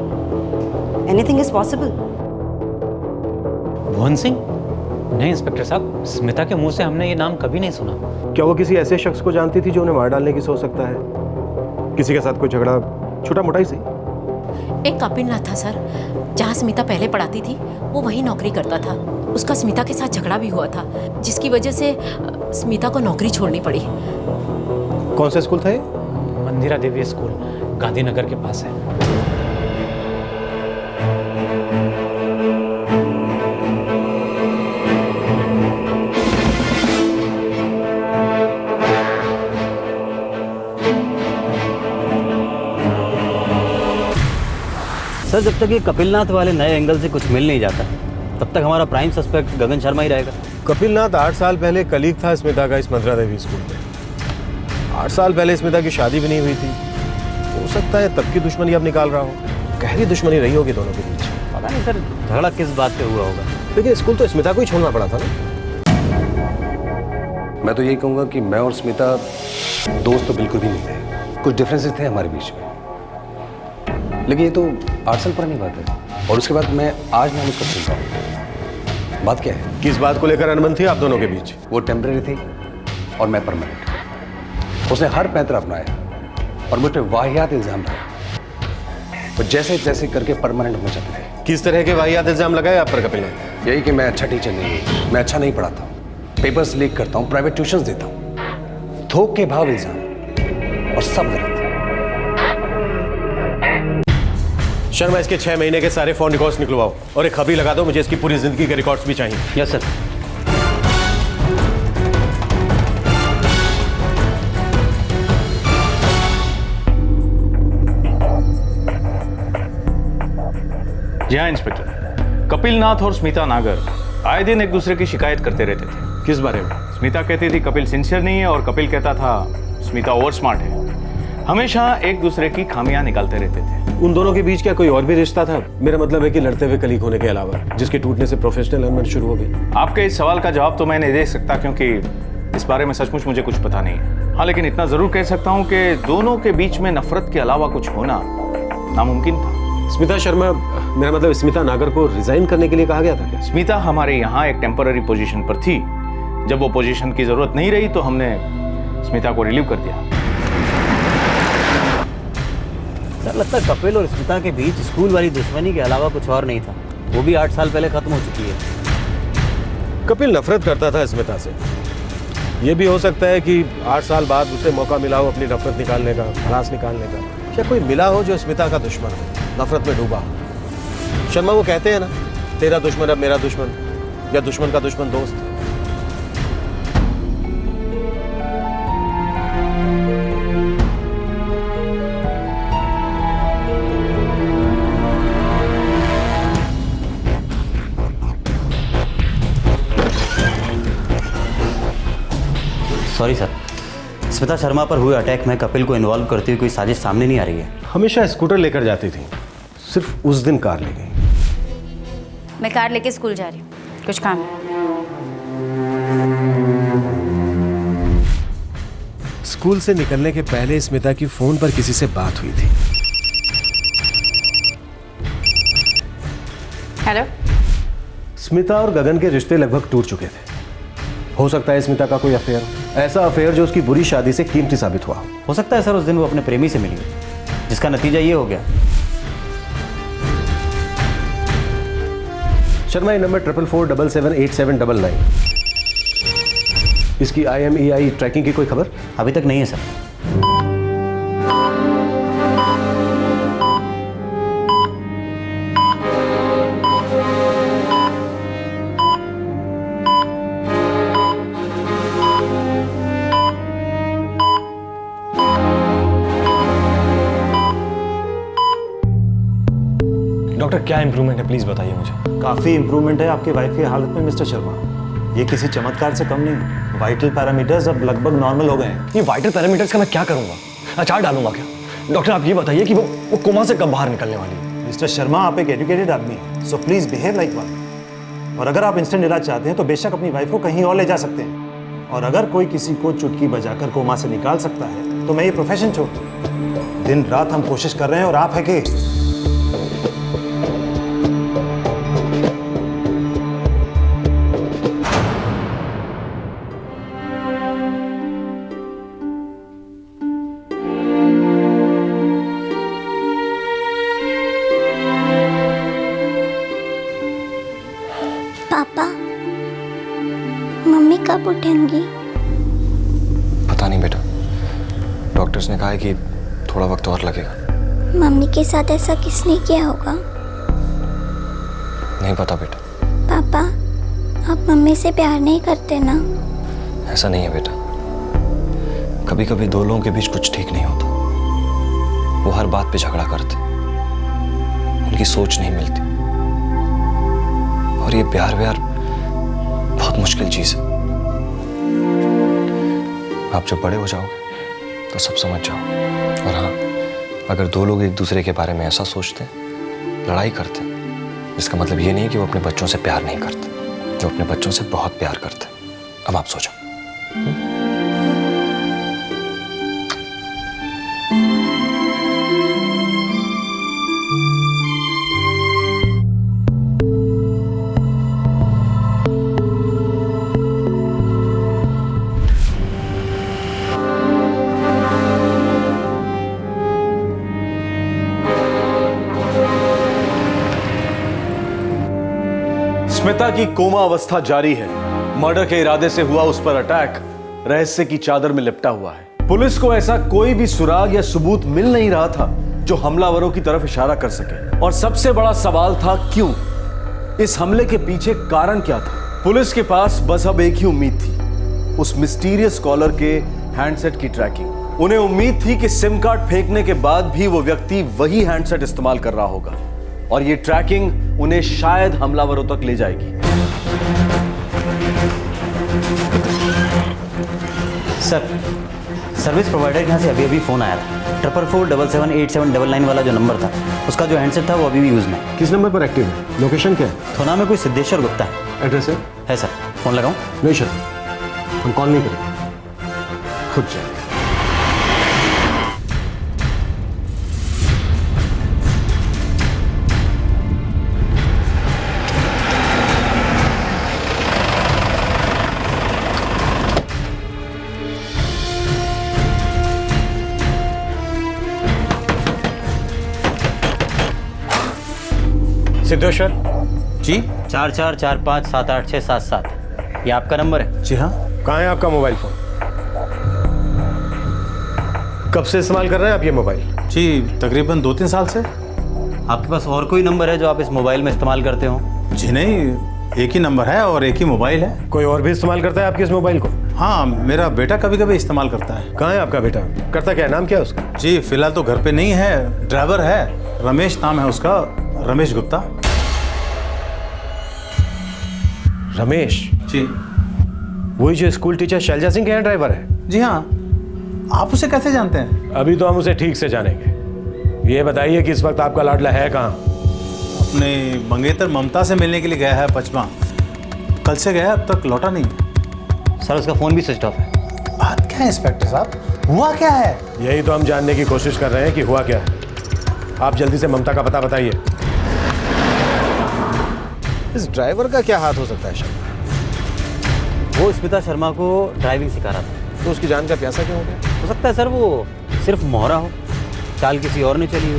Anything is possible. Bhuvan Singh? नहीं इंस्पेक्टर साहब, स्मिता के मुंह से हमने ये नाम कभी नहीं सुना। क्या वो किसी ऐसे शख्स को जानती थी जो उन्हें मार डालने की सोच सकता है? किसी के साथ कोई झगड़ा छोटा मोटा ही सही। एक कपिल नाथ था सर, जहाँ स्मिता पहले पढ़ाती थी वो वहीं नौकरी करता था। उसका स्मिता के साथ झगड़ा भी हुआ था, जिसकी वजह से स्मिता को नौकरी छोड़नी पड़ी। कौन सा स्कूल था ये? मंदिरा देवी स्कूल, गांधीनगर के पास है। सर, जब तक ये कपिलनाथ वाले नए एंगल से कुछ मिल नहीं जाता तब तक हमारा प्राइम सस्पेक्ट गगन शर्मा ही रहेगा। कपिलनाथ 8 साल पहले कलीग था स्मिता का इस मंदिरा देवी स्कूल में। 8 साल पहले स्मिता की शादी भी नहीं हुई थी। हो सकता है तब की दुश्मनी अब निकाल रहा हो। गहरी दुश्मनी रही होगी दोनों के बीच। पता नहीं सर, झगड़ा किस बात पे हुआ होगा। लेकिन स्कूल तो स्मिता को ही छोड़ना पड़ा था ना। मैं तो यही कहूँगा कि मैं और स्मिता दोस्त तो बिल्कुल भी नहीं थे। कुछ डिफरेंसेस थे हमारे बीच में, लेकिन ये तो 8 साल पुरानी बात है। और उसके बाद मैं आज नाम उसको सुनता हूँ। बात क्या है? किस बात को लेकर अनबन थी आप दोनों के बीच? वो टेम्परेरी थी और मैं परमानेंट। उसने हर पैंतरा अपनाया और मुझ पर वाहियात इल्जाम लगाया। तो जैसे जैसे करके परमानेंट होना चाहते थे। किस तरह के वाहियात इल्जाम लगाए आप पर कपिलनाथ? यही कि मैं अच्छा टीचर नहीं हूँ, मैं अच्छा नहीं पढ़ाता हूँ, पेपर्स लीक करता हूँ, प्राइवेट ट्यूशंस देता हूँ। थोक के भाव इल्जाम और सब गलत। शर्मा, इसके 6 महीने के सारे फोन रिकॉर्ड्स निकलवाओ और एक खबरी लगा दो। मुझे इसकी पूरी जिंदगी के रिकॉर्ड्स भी चाहिए। Yes sir. जी हाँ इंस्पेक्टर, कपिल नाथ और स्मिता नागर आए दिन एक दूसरे की शिकायत करते रहते थे। किस बारे में? स्मिता कहती थी कपिल सिंसियर नहीं है और कपिल कहता था स्मिता ओवर स्मार्ट है। हमेशा एक दूसरे की खामियां निकालते रहते थे। उन दोनों के बीच क्या कोई और भी रिश्ता था? मेरा मतलब है कि लड़ते हुए कलीग होने के अलावा, जिसके टूटने से प्रोफेशनल अनबन शुरू हो गई। आपके इस सवाल का जवाब तो मैं नहीं दे सकता क्योंकि इस बारे में सचमुच मुझे कुछ पता नहीं है। हाँ, लेकिन इतना जरूर कह सकता हूँ कि दोनों के बीच में नफरत के अलावा कुछ होना नामुमकिन था। स्मिता शर्मा, मेरा मतलब स्मिता नागर को रिजाइन करने के लिए कहा गया था क्या? स्मिता हमारे यहाँ एक टेम्पररी पोजीशन पर थी। जब वो पोजीशन की जरूरत नहीं रही तो हमने स्मिता को रिलीव कर दिया। सर, लगता है कपिल और स्मिता के बीच स्कूल वाली दुश्मनी के अलावा कुछ और नहीं था। वो भी 8 साल पहले खत्म हो चुकी है। कपिल नफरत करता था स्मिता से। ये भी हो सकता है कि 8 साल बाद उसे मौका मिला हो अपनी नफरत निकालने का, भड़ास निकालने का। क्या कोई मिला हो जो स्मिता का दुश्मन हो, नफरत में डूबा हो? शर्मा, वो कहते हैं ना, तेरा दुश्मन अब मेरा दुश्मन, या दुश्मन का दुश्मन दोस्त। सॉरी सर, स्मिता शर्मा पर हुए अटैक में कपिल को इन्वॉल्व करती हुई कोई साजिश सामने नहीं आ रही है। हमेशा स्कूटर लेकर जाती थी, सिर्फ उस दिन कार ले गई। मैं कार लेके स्कूल जा रही हूँ, कुछ काम है। स्कूल से निकलने के पहले स्मिता की फोन पर किसी से बात हुई थी। हेलो। स्मिता और गगन के रिश्ते लगभग टूट चुके थे। हो सकता है स्मिता का कोई अफेयर, ऐसा अफेयर जो उसकी बुरी शादी से कीमती साबित हुआ। हो सकता है सर उस दिन वो अपने प्रेमी से मिली, जिसका नतीजा ये हो गया। शर्मा, ये नंबर 44477879। इसकी IMEI ट्रैकिंग की कोई खबर? अभी तक नहीं है सर। डॉक्टर, क्या इंप्रूवमेंट है प्लीज बताइए मुझे। काफ़ी इंप्रूवमेंट है आपकी वाइफ की हालत में मिस्टर शर्मा। ये किसी चमत्कार से कम नहीं। वाइटल पैरामीटर्स अब लगभग नॉर्मल हो गए हैं। ये वाइटल पैरामीटर्स का मैं क्या करूंगा? अचार डालूंगा क्या? डॉक्टर आप ये बताइए कि वो कोमा से कब बाहर निकलने वाली है? मिस्टर शर्मा, आप एक एजुकेटेड आदमी हैं, so please behave like one. और अगर आप इंस्टेंट इलाज चाहते हैं तो बेशक अपनी वाइफ को कहीं और ले जा सकते हैं। और अगर कोई किसी को चुटकी बजाकर कोमा से निकाल सकता है तो मैं ये प्रोफेशन छोड़ दूं। दिन रात हम कोशिश कर रहे हैं और आप है कि पापा, मम्मी कब उठेंगी? पता नहीं बेटा, डॉक्टर्स ने कहा है कि थोड़ा वक्त और लगेगा। मम्मी के साथ ऐसा किसने किया होगा? नहीं पता बेटा। पापा, आप मम्मी से प्यार नहीं करते ना? ऐसा नहीं है बेटा, कभी कभी दो लोगों के बीच कुछ ठीक नहीं होता। वो हर बात पे झगड़ा करते, उनकी सोच नहीं मिलती। और ये प्यार व्यार बहुत मुश्किल चीज है। आप जब बड़े हो जाओगे तो सब समझ जाओ। और हाँ, अगर दो लोग एक दूसरे के बारे में ऐसा सोचते, लड़ाई करते, इसका मतलब ये नहीं कि वो अपने बच्चों से प्यार नहीं करते। जो अपने बच्चों से बहुत प्यार करते। अब आप सोचो। स्मिता की कोमा अवस्था जारी है। मर्डर के इरादे से हुआ उस पर अटैक रहस्य की चादर में लिपटा हुआ है। पुलिस को ऐसा कोई भी सुराग या सबूत मिल नहीं रहा था जो हमलावरों की तरफ इशारा कर सके। और सबसे बड़ा सवाल था क्यों? इस हमले के पीछे कारण क्या था? पुलिस के पास बस अब एक ही उम्मीद थी, उस मिस्टीरियस कॉलर के हैंडसेट की ट्रैकिंग। उन्हें उम्मीद थी कि सिम कार्ड फेंकने के बाद भी वो व्यक्ति वही हैंडसेट इस्तेमाल कर रहा होगा और ये ट्रैकिंग उन्हें शायद हमलावरों तक ले जाएगी। सर, सर्विस प्रोवाइडर के यहाँ से अभी फ़ोन आया था। 444778799 वाला जो नंबर था, उसका जो हैंडसेट था वो अभी भी यूज़ में है। किस नंबर पर एक्टिव है? लोकेशन क्या है? थोना में कोई सिद्धेश्वर गुप्ता है। एड्रेस है सर, फ़ोन लगाऊं? नहीं सर, हम कॉल नहीं करेंगे, खुद जाएंगे। सिद्धेश्वर जी, 4445786787, ये आपका नंबर है? जी हाँ। कहाँ है आपका मोबाइल फोन? कब से इस्तेमाल कर रहे हैं आप ये मोबाइल? जी, तकरीबन 2-3 साल से। आपके पास और कोई नंबर है जो आप इस मोबाइल में इस्तेमाल करते हो? जी नहीं, एक ही नंबर है और एक ही मोबाइल है। कोई और भी इस्तेमाल करता है आपके इस मोबाइल को? हाँ, मेरा बेटा कभी कभी इस्तेमाल करता है। कहाँ है आपका बेटा? करता क्या है? नाम क्या है उसका? जी, फिलहाल तो घर पे नहीं है, ड्राइवर है, रमेश नाम है उसका, रमेश गुप्ता। रमेश? जी। वही जो स्कूल टीचर शैलजा सिंह के यहाँ ड्राइवर है? जी हाँ। आप उसे कैसे जानते हैं? अभी तो हम उसे ठीक से जानेंगे। ये बताइए कि इस वक्त आपका लाडला है कहाँ? अपने मंगेतर ममता से मिलने के लिए गया है पचमा। कल से गया, अब तक लौटा नहीं। सर, उसका फ़ोन भी स्विच ऑफ है। बात क्या है इंस्पेक्टर साहब, हुआ क्या है? यही तो हम जानने की कोशिश कर रहे हैं कि हुआ क्या है। आप जल्दी से ममता का पता बताइए। इस ड्राइवर का क्या हाथ हो सकता है शर्मा? वो स्मिता शर्मा को ड्राइविंग सिखा रहा था। तो उसकी जान का प्यासा क्यों हो गया? हो सकता है सर वो सिर्फ मोहरा हो, चाल किसी और ने चली हो।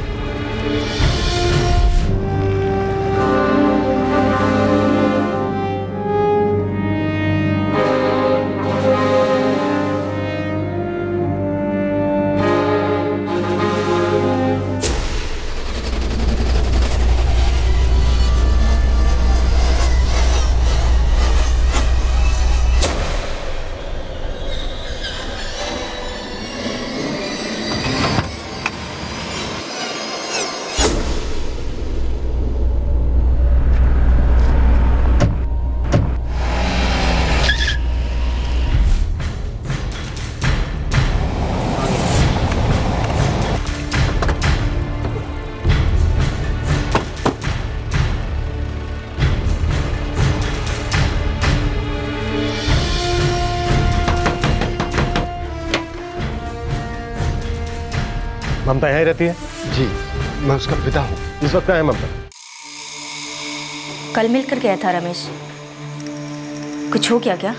ममता यहीं रहती है? जी, मैं उसका पिता हूँ। इस वक्त कहाँ है ममता? कल मिलकर गया था रमेश। कुछ हो क्या?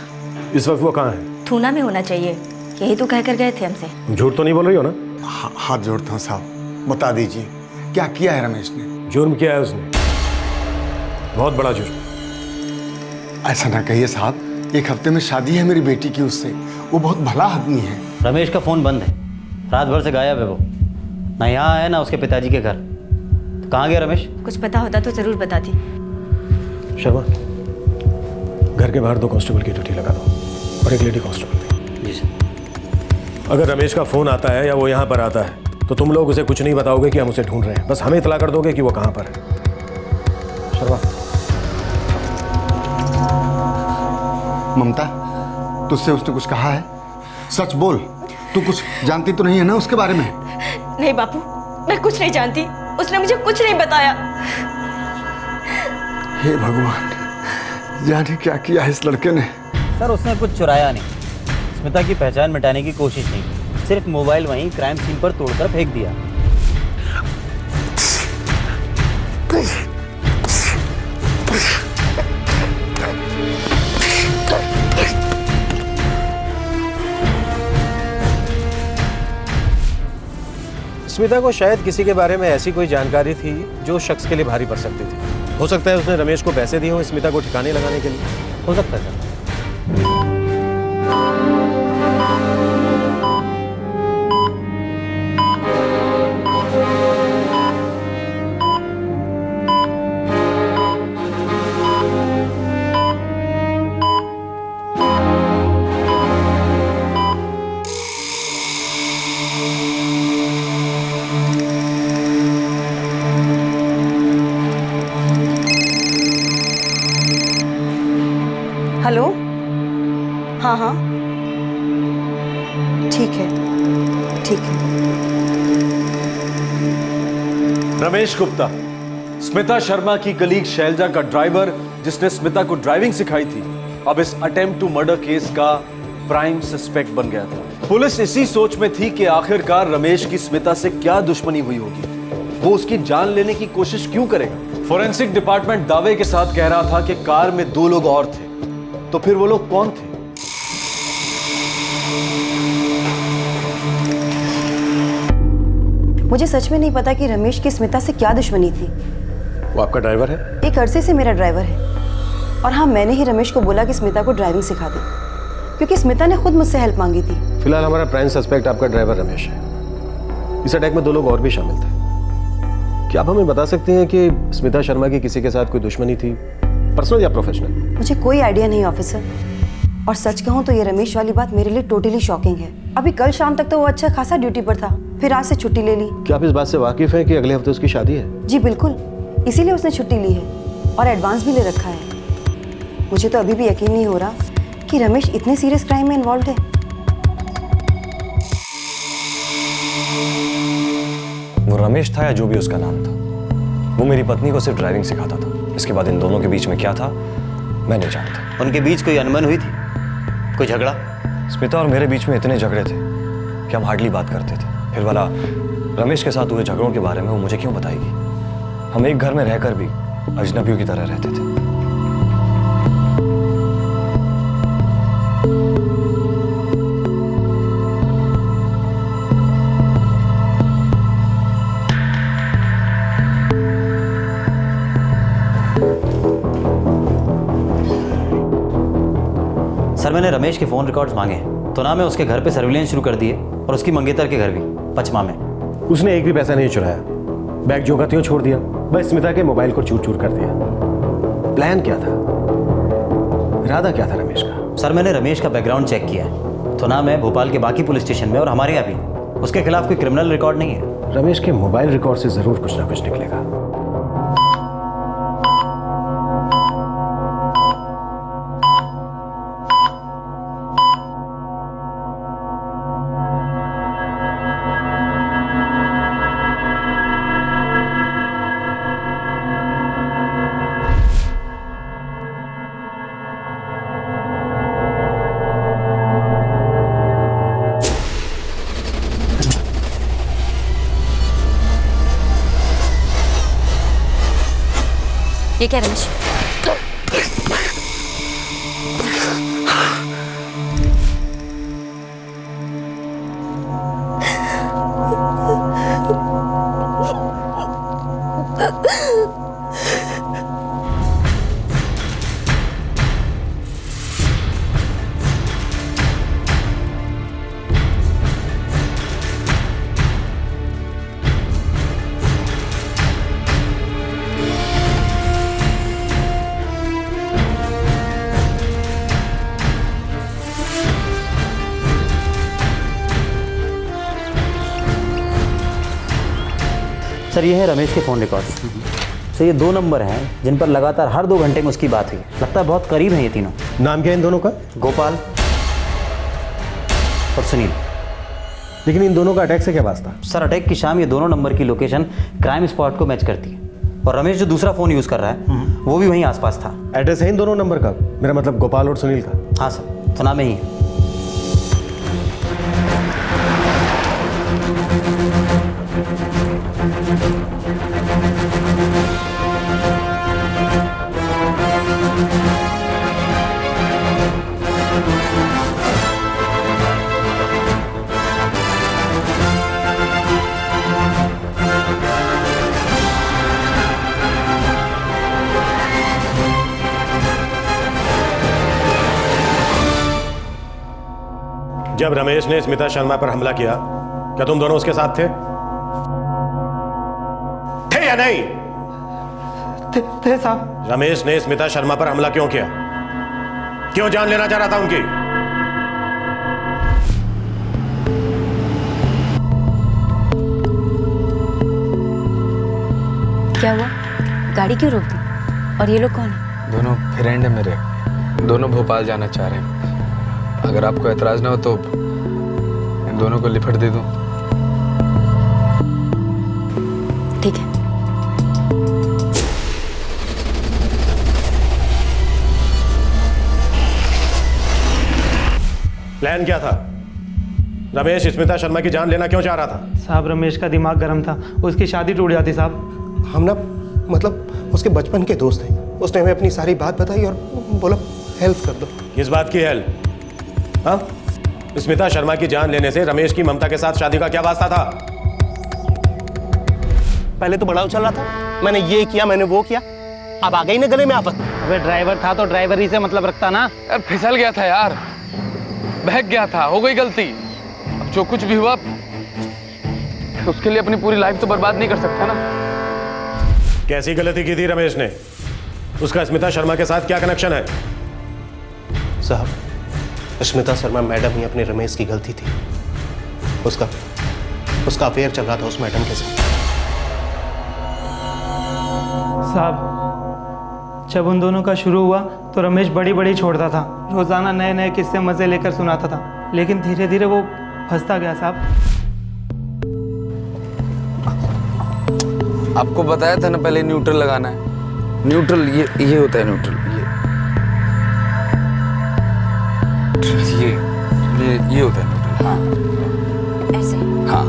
इस वक्त वो कहाँ है? थूना में होना चाहिए, यही तो कहकर गए थे हमसे। झूठ तो नहीं बोल रही हो ना? हाथ जोड़ता हूँ साहब, बता दीजिए क्या किया है रमेश ने? जुर्म किया है उसने, बहुत बड़ा जुर्म। ऐसा ना कहिए साहब, 1 हफ्ते में शादी है मेरी बेटी की उससे। वो बहुत भला आदमी है। रमेश का फ़ोन बंद है, रात भर से गायब है वो, ना यहाँ है ना उसके पिताजी के घर। तो कहाँ गया रमेश? कुछ पता होता तो ज़रूर बताती। शर्मा, घर के बाहर 2 कांस्टेबल की ड्यूटी लगा दो और 1 लेडी कांस्टेबल। जी सर। अगर रमेश का फ़ोन आता है या वो यहाँ पर आता है तो तुम लोग उसे कुछ नहीं बताओगे कि हम उसे ढूंढ रहे हैं, बस हमें इतला कर दोगे कि वो कहाँ पर है। शर्मा। ममता, तुझसे उसने कुछ कहा है? सच बोल, तू कुछ जानती तो नहीं है ना उसके बारे में? नहीं बापू, मैं कुछ नहीं जानती, उसने मुझे कुछ नहीं बताया। हे भगवान, जाने क्या किया है इस लड़के ने। सर उसने कुछ चुराया नहीं, स्मिता की पहचान मिटाने की कोशिश नहीं की, सिर्फ मोबाइल वहीं क्राइम सीन पर तोड़कर फेंक दिया। स्मिता को शायद किसी के बारे में ऐसी कोई जानकारी थी जो शख्स के लिए भारी पड़ सकती थी। हो सकता है उसने रमेश को पैसे दिए हों स्मिता को ठिकाने लगाने के लिए। हो सकता है सर। हेलो। हाँ हाँ, ठीक है ठीक है। रमेश गुप्ता, स्मिता शर्मा की कलीग शैलजा का ड्राइवर जिसने स्मिता को ड्राइविंग सिखाई थी, अब इस अटेम्प्ट टू मर्डर केस का प्राइम सस्पेक्ट बन गया था। पुलिस इसी सोच में थी कि आखिरकार रमेश की स्मिता से क्या दुश्मनी हुई होगी, वो उसकी जान लेने की कोशिश क्यों करेगा। फोरेंसिक डिपार्टमेंट दावे के साथ कह रहा था कि कार में 2 लोग और थे, तो फिर वो लोग कौन थे? मुझे सच में नहीं पता कि रमेश की स्मिता से क्या दुश्मनी थी। वो आपका ड्राइवर है? एक अरसे से मेरा ड्राइवर है, और हाँ, मैंने ही रमेश को बोला कि स्मिता को ड्राइविंग सिखा दे, क्योंकि स्मिता ने खुद मुझसे हेल्प मांगी थी। फिलहाल हमारा प्राइम सस्पेक्ट आपका ड्राइवर रमेश है। इस अटैक में 2 लोग और भी शामिल थे। क्या आप हमें बता सकते हैं कि स्मिता शर्मा की किसी के साथ कोई दुश्मनी थी, पर्सनल या प्रोफेशनल? मुझे कोई आइडिया नहीं ऑफिसर, और सच कहूँ तो ये रमेश वाली बात मेरे लिए टोटली शॉकिंग है। अभी कल शाम तक तो वो अच्छा खासा ड्यूटी पर था, फिर आज से छुट्टी ले ली। क्या आप इस बात से वाकिफ हैं कि अगले हफ्ते उसकी शादी है? जी बिल्कुल, इसीलिए उसने छुट्टी ली है और एडवांस भी ले रखा है। मुझे तो अभी भी यकीन नहीं हो रहा कि रमेश इतने सीरियस क्राइम में इन्वॉल्व है। वो रमेश था या जो भी उसका नाम था, वो मेरी पत्नी को सिर्फ ड्राइविंग सिखाता था। इसके बाद इन दोनों के बीच में क्या था मैं नहीं जानता। उनके बीच कोई अनबन हुई थी, कोई झगड़ा? स्मिता और मेरे बीच में इतने झगड़े थे कि हम हार्डली बात करते थे। फिर वाला रमेश के साथ हुए झगड़ों के बारे में वो मुझे क्यों बताएगी? हम एक घर में रहकर भी अजनबियों की तरह रहते थे। सर मैंने रमेश के फ़ोन रिकॉर्ड्स मांगे हैं, तो ना मैं उसके घर पे सर्विलेंस शुरू कर दिए और उसकी मंगेतर के घर भी, पचमा में। उसने एक भी पैसा नहीं चुराया, बैग जो का त्यों छोड़ दिया, बस स्मिता के मोबाइल को चूर चूर कर दिया। प्लान क्या था, इरादा क्या था रमेश का? सर मैंने रमेश का बैकग्राउंड चेक किया है, तो ना मैं भोपाल के बाकी पुलिस स्टेशन में और हमारे यहाँ भी उसके खिलाफ कोई क्रिमिनल रिकॉर्ड नहीं है। रमेश के मोबाइल रिकॉर्ड से जरूर कुछ ना कुछ निकलेगा। ये क्या रमेश? सर ये है रमेश के फ़ोन रिकॉर्ड्स। सर ये 2 नंबर हैं जिन पर लगातार हर 2 घंटे में उसकी बात हुई। लगता है बहुत करीब हैं ये तीनों। नाम क्या है इन दोनों का? गोपाल और सुनील। लेकिन इन दोनों का अटैक से क्या वास्ता? सर अटैक की शाम ये दोनों नंबर की लोकेशन क्राइम स्पॉट को मैच करती है और रमेश जो दूसरा फ़ोन यूज़ कर रहा है वो भी वहीं आसपास था। एड्रेस है इन दोनों नंबर का? मेरा मतलब गोपाल और सुनील का। हाँ सर, सुना में ही है। जब रमेश ने स्मिता शर्मा पर हमला किया, क्या तुम दोनों उसके साथ थे? थे या नहीं? थे साहब। रमेश ने स्मिता शर्मा पर हमला क्यों किया? क्यों जान लेना चाह रहा था उनकी? क्या हुआ? गाड़ी क्यों रोक दी? और ये लोग कौन है? दोनों फ्रेंड है मेरे, दोनों भोपाल जाना चाह रहे हैं। अगर आपको एतराज ना हो तो इन दोनों को लिफट दे दूं। ठीक है। प्लान क्या था? रमेश स्मिता शर्मा की जान लेना क्यों चाह रहा था? साहब रमेश का दिमाग गर्म था, उसकी शादी टूट जाती साहब। हम ना मतलब उसके बचपन के दोस्त हैं। उसने हमें अपनी सारी बात बताई और बोला हेल्प कर दो। किस बात की हेल्प? हाँ? स्मिता शर्मा की जान लेने से रमेश की ममता के साथ शादी का क्या वास्ता था? पहले तो बड़ा उछल रहा था, मैंने ये किया, मैंने वो किया, अब आ गई ना गले में आफत। अबे ड्राइवर था तो ड्राइवर ही से मतलब रखता ना। यार फिसल गया था यार, बहक गया था, हो गई गलती। अब जो कुछ भी हुआ उसके लिए अपनी पूरी लाइफ तो बर्बाद नहीं कर सकता ना। कैसी गलती की थी रमेश ने? उसका स्मिता शर्मा के साथ क्या कनेक्शन है? साहब स्मिता शर्मा मैडम ही अपने रमेश की गलती थी। उसका अफेयर चल रहा था उस मैडम के साथ। साहब जब उन दोनों का शुरू हुआ तो रमेश बड़ी बड़ी छोड़ता था, रोजाना नए नए किस्से मजे लेकर सुनाता था, लेकिन धीरे धीरे वो फंसता गया साहब। आपको बताया था ना पहले न्यूट्रल लगाना है। न्यूट्रल ये होता है न्यूट्रल। ये होता है न्यूट्रल। हाँ ऐसे। हाँ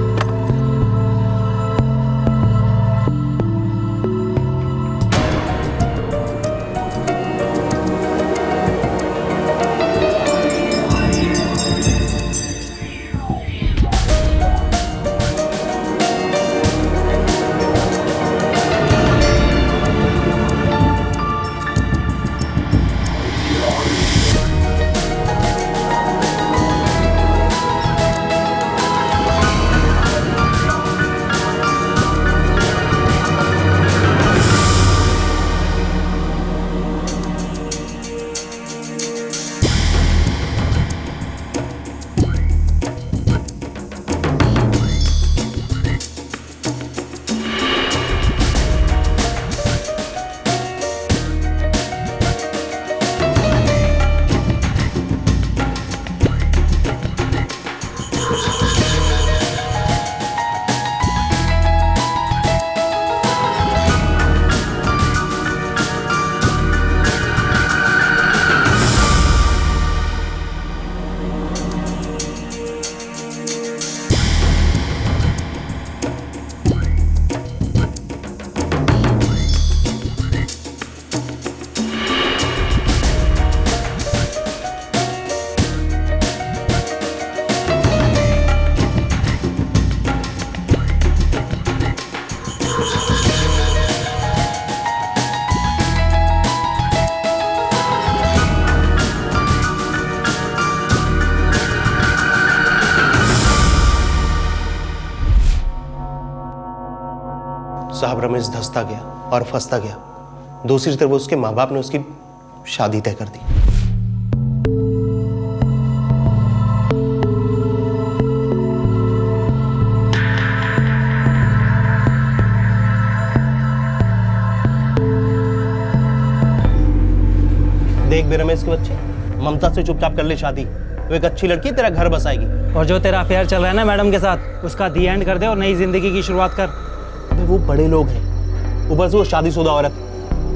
साहब रमेश धंसता गया और फंसता गया। दूसरी तरफ उसके माँ बाप ने उसकी शादी तय कर दी। देख बे रमेश के बच्चे, ममता से चुपचाप कर ले शादी। वो एक अच्छी लड़की तेरा घर बसाएगी। और जो तेरा अफेयर चल रहा है ना मैडम के साथ, उसका दी एंड कर दे और नई जिंदगी की शुरुआत कर। वो बड़े लोग हैं, ऊपर से वो शादीशुदा औरत।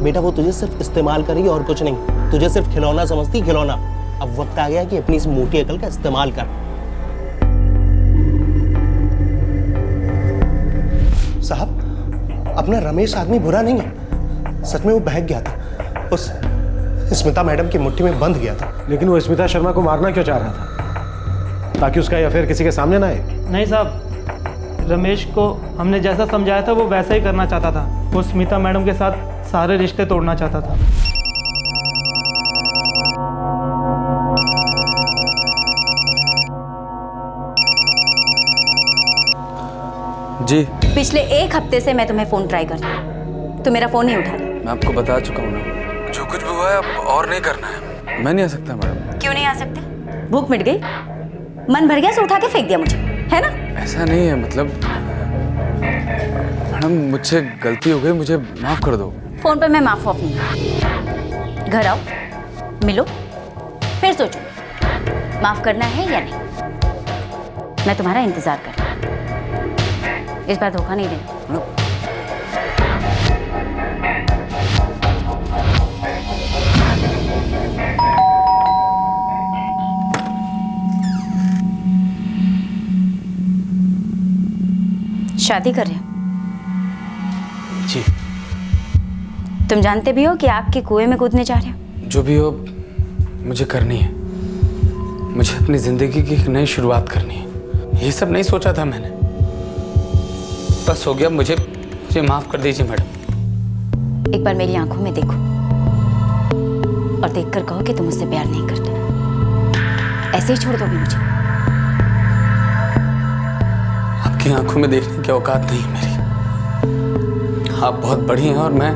बेटा वो तुझे सिर्फ इस्तेमाल करेगी और कुछ नहीं। तुझे सिर्फ खिलौना समझती, खिलौना। अब वक्त आ गया कि अपनी इस मोटी अकल का इस्तेमाल कर। साहब, अपना रमेश आदमी बुरा नहीं है। सच में वो बहक गया था, उस स्मिता मैडम की मुट्ठी में बंध गया था। लेकिन वो स्मिता शर्मा को मारना क्यों चाह रहा था? ताकि उसका ये अफेयर किसी के सामने ना आए? नहीं साहब, रमेश को हमने जैसा समझाया था वो वैसा ही करना चाहता था। वो स्मिता मैडम के साथ सारे रिश्ते तोड़ना चाहता था। जी पिछले 1 हफ्ते से मैं तुम्हें फोन ट्राई कर रही हूँ, तुम मेरा फोन नहीं उठा रही। मैं आपको बता चुका हूँ ना, जो कुछ भी हुआ है अब और नहीं करना है। मैं नहीं आ सकता मैडम। क्यों नहीं आ सकते? भूख मिट गई, मन भर गया, सो उठा के फेंक दिया मुझे, है ना? ऐसा नहीं है, मतलब मैडम मुझसे गलती हो गई, मुझे माफ कर दो। फोन पे मैं माफ ऑफ नहीं। घर आओ, मिलो, फिर सोचो माफ करना है या नहीं। मैं तुम्हारा इंतजार कर रही हूं। इस बार धोखा नहीं देना। शादी कर रहे हो? जी। तुम जानते भी हो कि आग के कुएं में कूदने जा रहे हो? जो भी हो मुझे करनी है। मुझे अपनी जिंदगी की एक नई शुरुआत करनी है। ये सब नहीं सोचा था मैंने, बस हो गया। मुझे माफ कर दीजिए मैडम। एक बार मेरी आंखों में देखो और देखकर कहो कि तुम मुझसे प्यार नहीं करते। ऐसे ही छोड़ दोगे मुझे? आपकी आंखों में देखने की औकात नहीं है मेरी। आप बहुत बड़ी हैं और मैं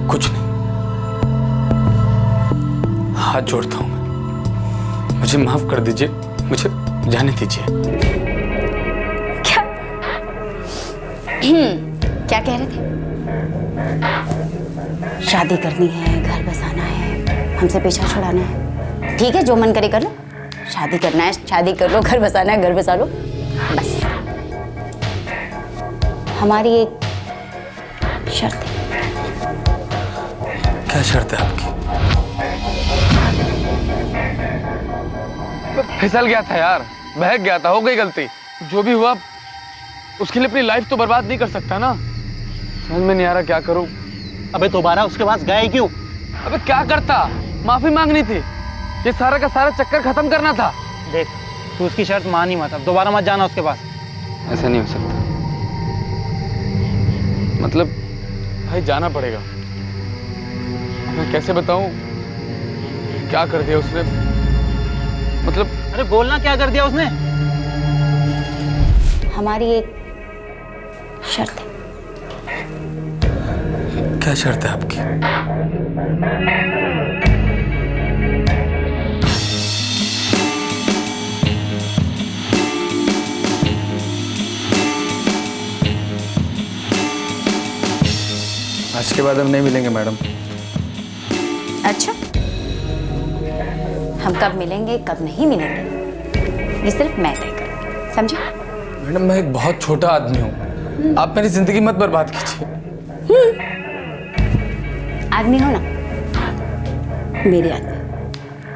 कुछ नहीं। हाथ जोड़ता हूं मैं, मुझे माफ कर दीजिए, मुझे जाने दीजिए। क्या क्या कह रहे थे? शादी करनी है, घर बसाना है, हमसे पीछा छुड़ाना है। ठीक है, जो मन करे कर लो। शादी करना है, शादी कर लो, घर बसाना है, घर बसा लो। बस हमारी एक शर्त है। क्या शर्त है आपकी? फिसल गया था यार, बहक गया था, हो गई गलती। जो भी हुआ उसके लिए अपनी लाइफ तो बर्बाद नहीं कर सकता ना। समझ में नहीं आ रहा क्या करूं। अबे दोबारा उसके पास गए क्यों? अबे क्या करता, माफी मांगनी थी। ये सारा का सारा चक्कर खत्म करना था। देख, तू उसकी शर्त मान ही मत, अब दोबारा मत जाना उसके पास। ऐसा नहीं हो सकता। मतलब भाई जाना पड़ेगा। मैं कैसे बताऊं क्या कर दिया उसने? मतलब अरे बोलना, क्या कर दिया उसने? हमारी एक शर्त है। क्या शर्त है आपकी? आज के बाद हम नहीं मिलेंगे मैडम। अच्छा, हम कब मिलेंगे कब नहीं मिलेंगे ये सिर्फ मैं तय करूंगी, समझे? मैडम मैं एक बहुत छोटा आदमी हूँ, आप मेरी जिंदगी मत बर्बाद कीजिए। आदमी हो ना, मेरे आदमी।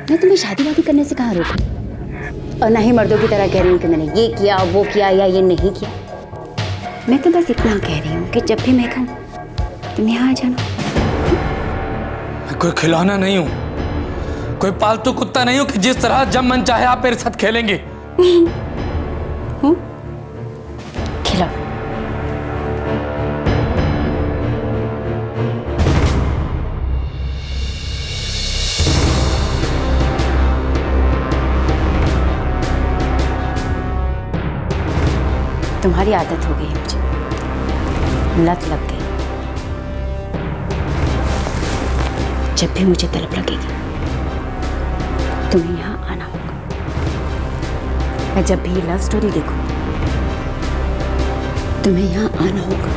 मैं तुम्हें शादी वादी करने से कहाँ रोकूं? और ना ही मर्दों की तरह कह रही हूँ कि मैंने ये किया, वो किया या ये नहीं किया। मैं तो बस इतना कह रही हूँ कि जब भी मैं कहूँ तुम यहाँ आ जाना। मैं कोई खिलौना नहीं हूँ, कोई पालतू कुत्ता नहीं हूँ कि जिस तरह जब मन चाहे आप मेरे साथ खेलेंगे। खिलाओ। तुम्हारी आदत हो गई है मुझे, लत लग गई। जब भी मुझे तलब लगेगी तुम्हें यहाँ आना होगा। मैं जब भी लव स्टोरी देखूं तुम्हें यहाँ आना होगा।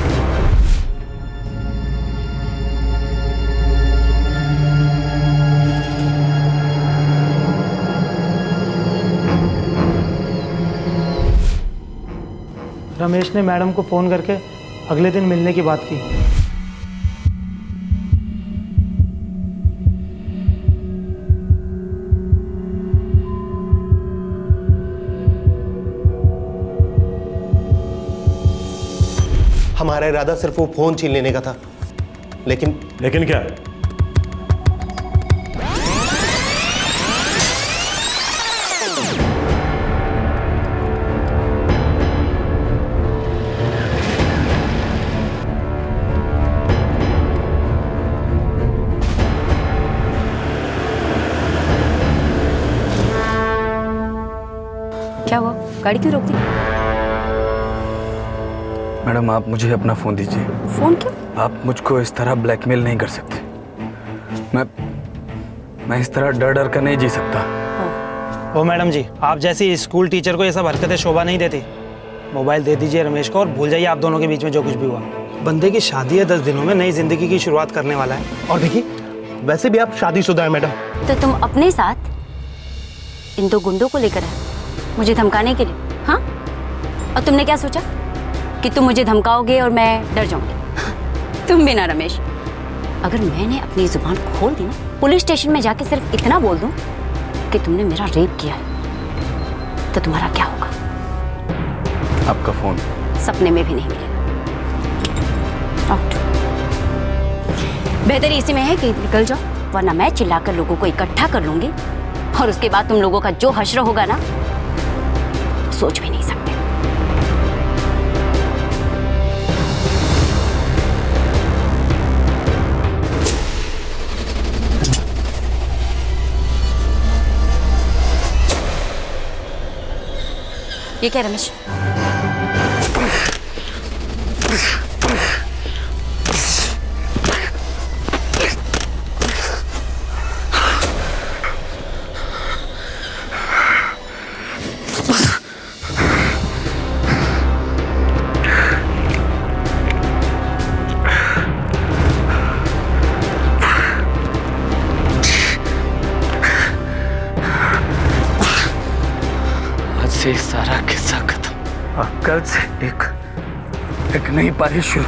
रमेश ने मैडम को फ़ोन करके अगले दिन मिलने की बात की। हमारा इरादा सिर्फ वो फोन छीन लेने का था, लेकिन क्या? क्या हुआ? गाड़ी क्यों रोक दी? मैडम आप मुझे अपना फ़ोन दीजिए। फ़ोन क्यों? आप मुझको इस तरह ब्लैकमेल नहीं कर सकते। मैं इस तरह डर डर कर नहीं जी सकता। ओ मैडम जी, आप जैसी स्कूल टीचर को ये सब हरकतें शोभा नहीं देती। मोबाइल दे दीजिए रमेश को और भूल जाइए आप दोनों के बीच में जो कुछ भी हुआ। बंदे की शादी है, 10 दिनों में नई जिंदगी की शुरुआत करने वाला है। और देखिए, वैसे भी आप शादीशुदा है मैडम। तो तुम अपने साथ इन 2 गुंडों को लेकर आए मुझे धमकाने के लिए, हाँ? और तुमने क्या सोचा कि तुम मुझे धमकाओगे और मैं डर जाऊंगी? तुम भी ना रमेश, अगर मैंने अपनी जुबान खोल दी ना, पुलिस स्टेशन में जाके सिर्फ इतना बोल दूं कि तुमने मेरा रेप किया है, तो तुम्हारा क्या होगा? आपका फ़ोन सपने में भी नहीं मिलेगा। आउट। बेहतर इसी में है कि निकल जाओ, वरना मैं चिल्लाकर लोगों को इकट्ठा कर लूंगी और उसके बाद तुम लोगों का जो हश्र होगा ना, सोच भी नहीं सकते। ये क्या रमेश? से सारा किस्सा खत्म और कल से एक नई पारी शुरू।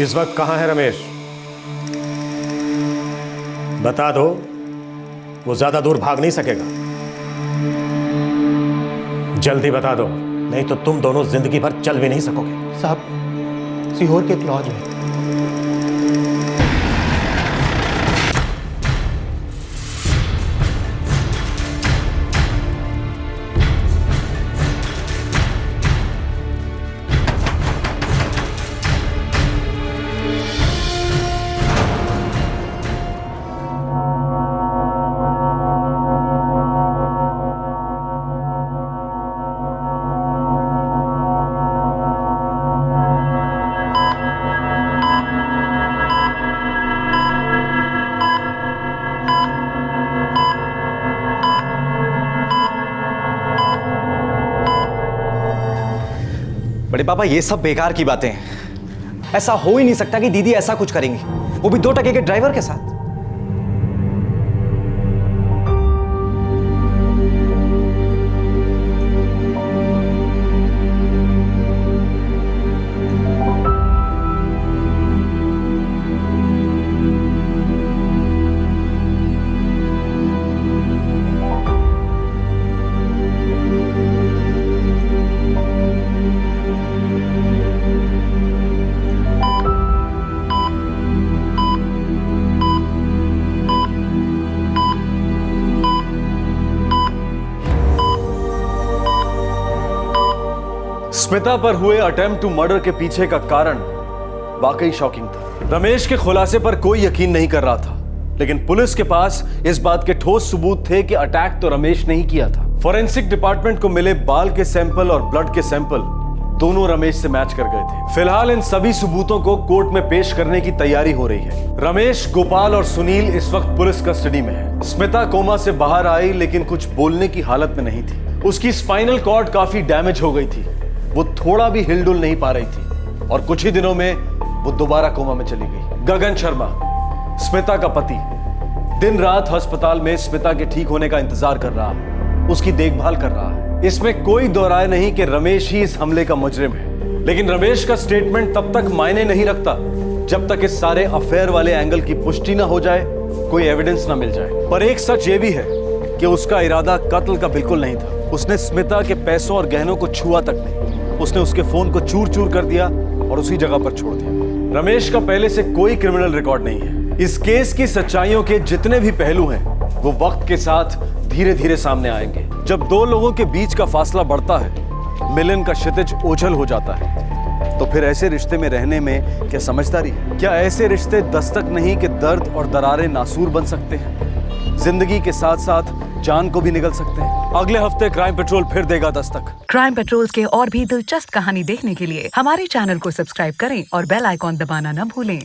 इस वक्त कहां है रमेश? बता दो, वो ज्यादा दूर भाग नहीं सकेगा। जल्दी बता दो, नहीं तो तुम दोनों जिंदगी भर चल भी नहीं सकोगे। साहब, सीहोर के एक लॉज में। बड़े पापा, ये सब बेकार की बातें हैं। ऐसा हो ही नहीं सकता कि दीदी ऐसा कुछ करेंगी, वो भी 2 टके के ड्राइवर के साथ। स्मिता पर हुए अटेम्प्ट टू मर्डर के पीछे का कारण वाकई शॉकिंग था। रमेश के खुलासे पर कोई यकीन नहीं कर रहा था, लेकिन पुलिस के पास इस बात के ठोस सबूत थे कि अटैक तो रमेश ने ही किया था। फॉरेंसिक डिपार्टमेंट को मिले बाल के सैंपल और ब्लड के सैंपल दोनों रमेश से मैच कर गए थे। फिलहाल इन सभी सबूतों को कोर्ट में पेश करने की तैयारी हो रही है। रमेश, गोपाल और सुनील इस वक्त पुलिस कस्टडी में है। स्मिता कोमा से बाहर आई लेकिन कुछ बोलने की हालत में नहीं थी। उसकी स्पाइनल कॉर्ड काफी डैमेज हो गई थी। वो थोड़ा भी हिलडुल नहीं पा रही थी और कुछ ही दिनों में वो दोबारा कोमा में चली गई। गगन शर्मा, स्मिता का पति, दिन रात अस्पताल में स्मिता के ठीक होने का इंतजार कर रहा है, उसकी देखभाल कर रहा है। इसमें कोई दो राय नहीं कि रमेश ही इस हमले का मुजरिम है। लेकिन रमेश का स्टेटमेंट तब तक मायने नहीं रखता जब तक इस सारे अफेयर वाले एंगल की पुष्टि ना हो जाए, कोई एविडेंस ना मिल जाए। पर एक सच ये भी है कि उसका इरादा कत्ल का बिल्कुल नहीं था। उसने स्मिता के पैसों और गहनों को छुआ तक नहीं। उसने उसके फोन को चूर चूर कर दिया और उसी जगह पर छोड़ दिया। रमेश का पहले से कोई क्रिमिनल रिकॉर्ड नहीं है। इस केस की सच्चाइयों के जितने भी पहलू हैं वो वक्त के साथ धीरे धीरे सामने आएंगे। जब दो लोगों के बीच का फासला बढ़ता है, मिलन का क्षितिज ओझल हो जाता है, तो फिर ऐसे रिश्ते में रहने में क्या समझदारी है? क्या ऐसे रिश्ते दस्तक नहीं कि दर्द और दरारें नासूर बन सकते हैं? जिंदगी के साथ साथ जान को भी निगल सकते हैं। अगले हफ्ते क्राइम पेट्रोल फिर देगा दस्तक। क्राइम पेट्रोल के और भी दिलचस्प कहानी देखने के लिए हमारे चैनल को सब्सक्राइब करें और बेल आइकॉन दबाना न भूलें।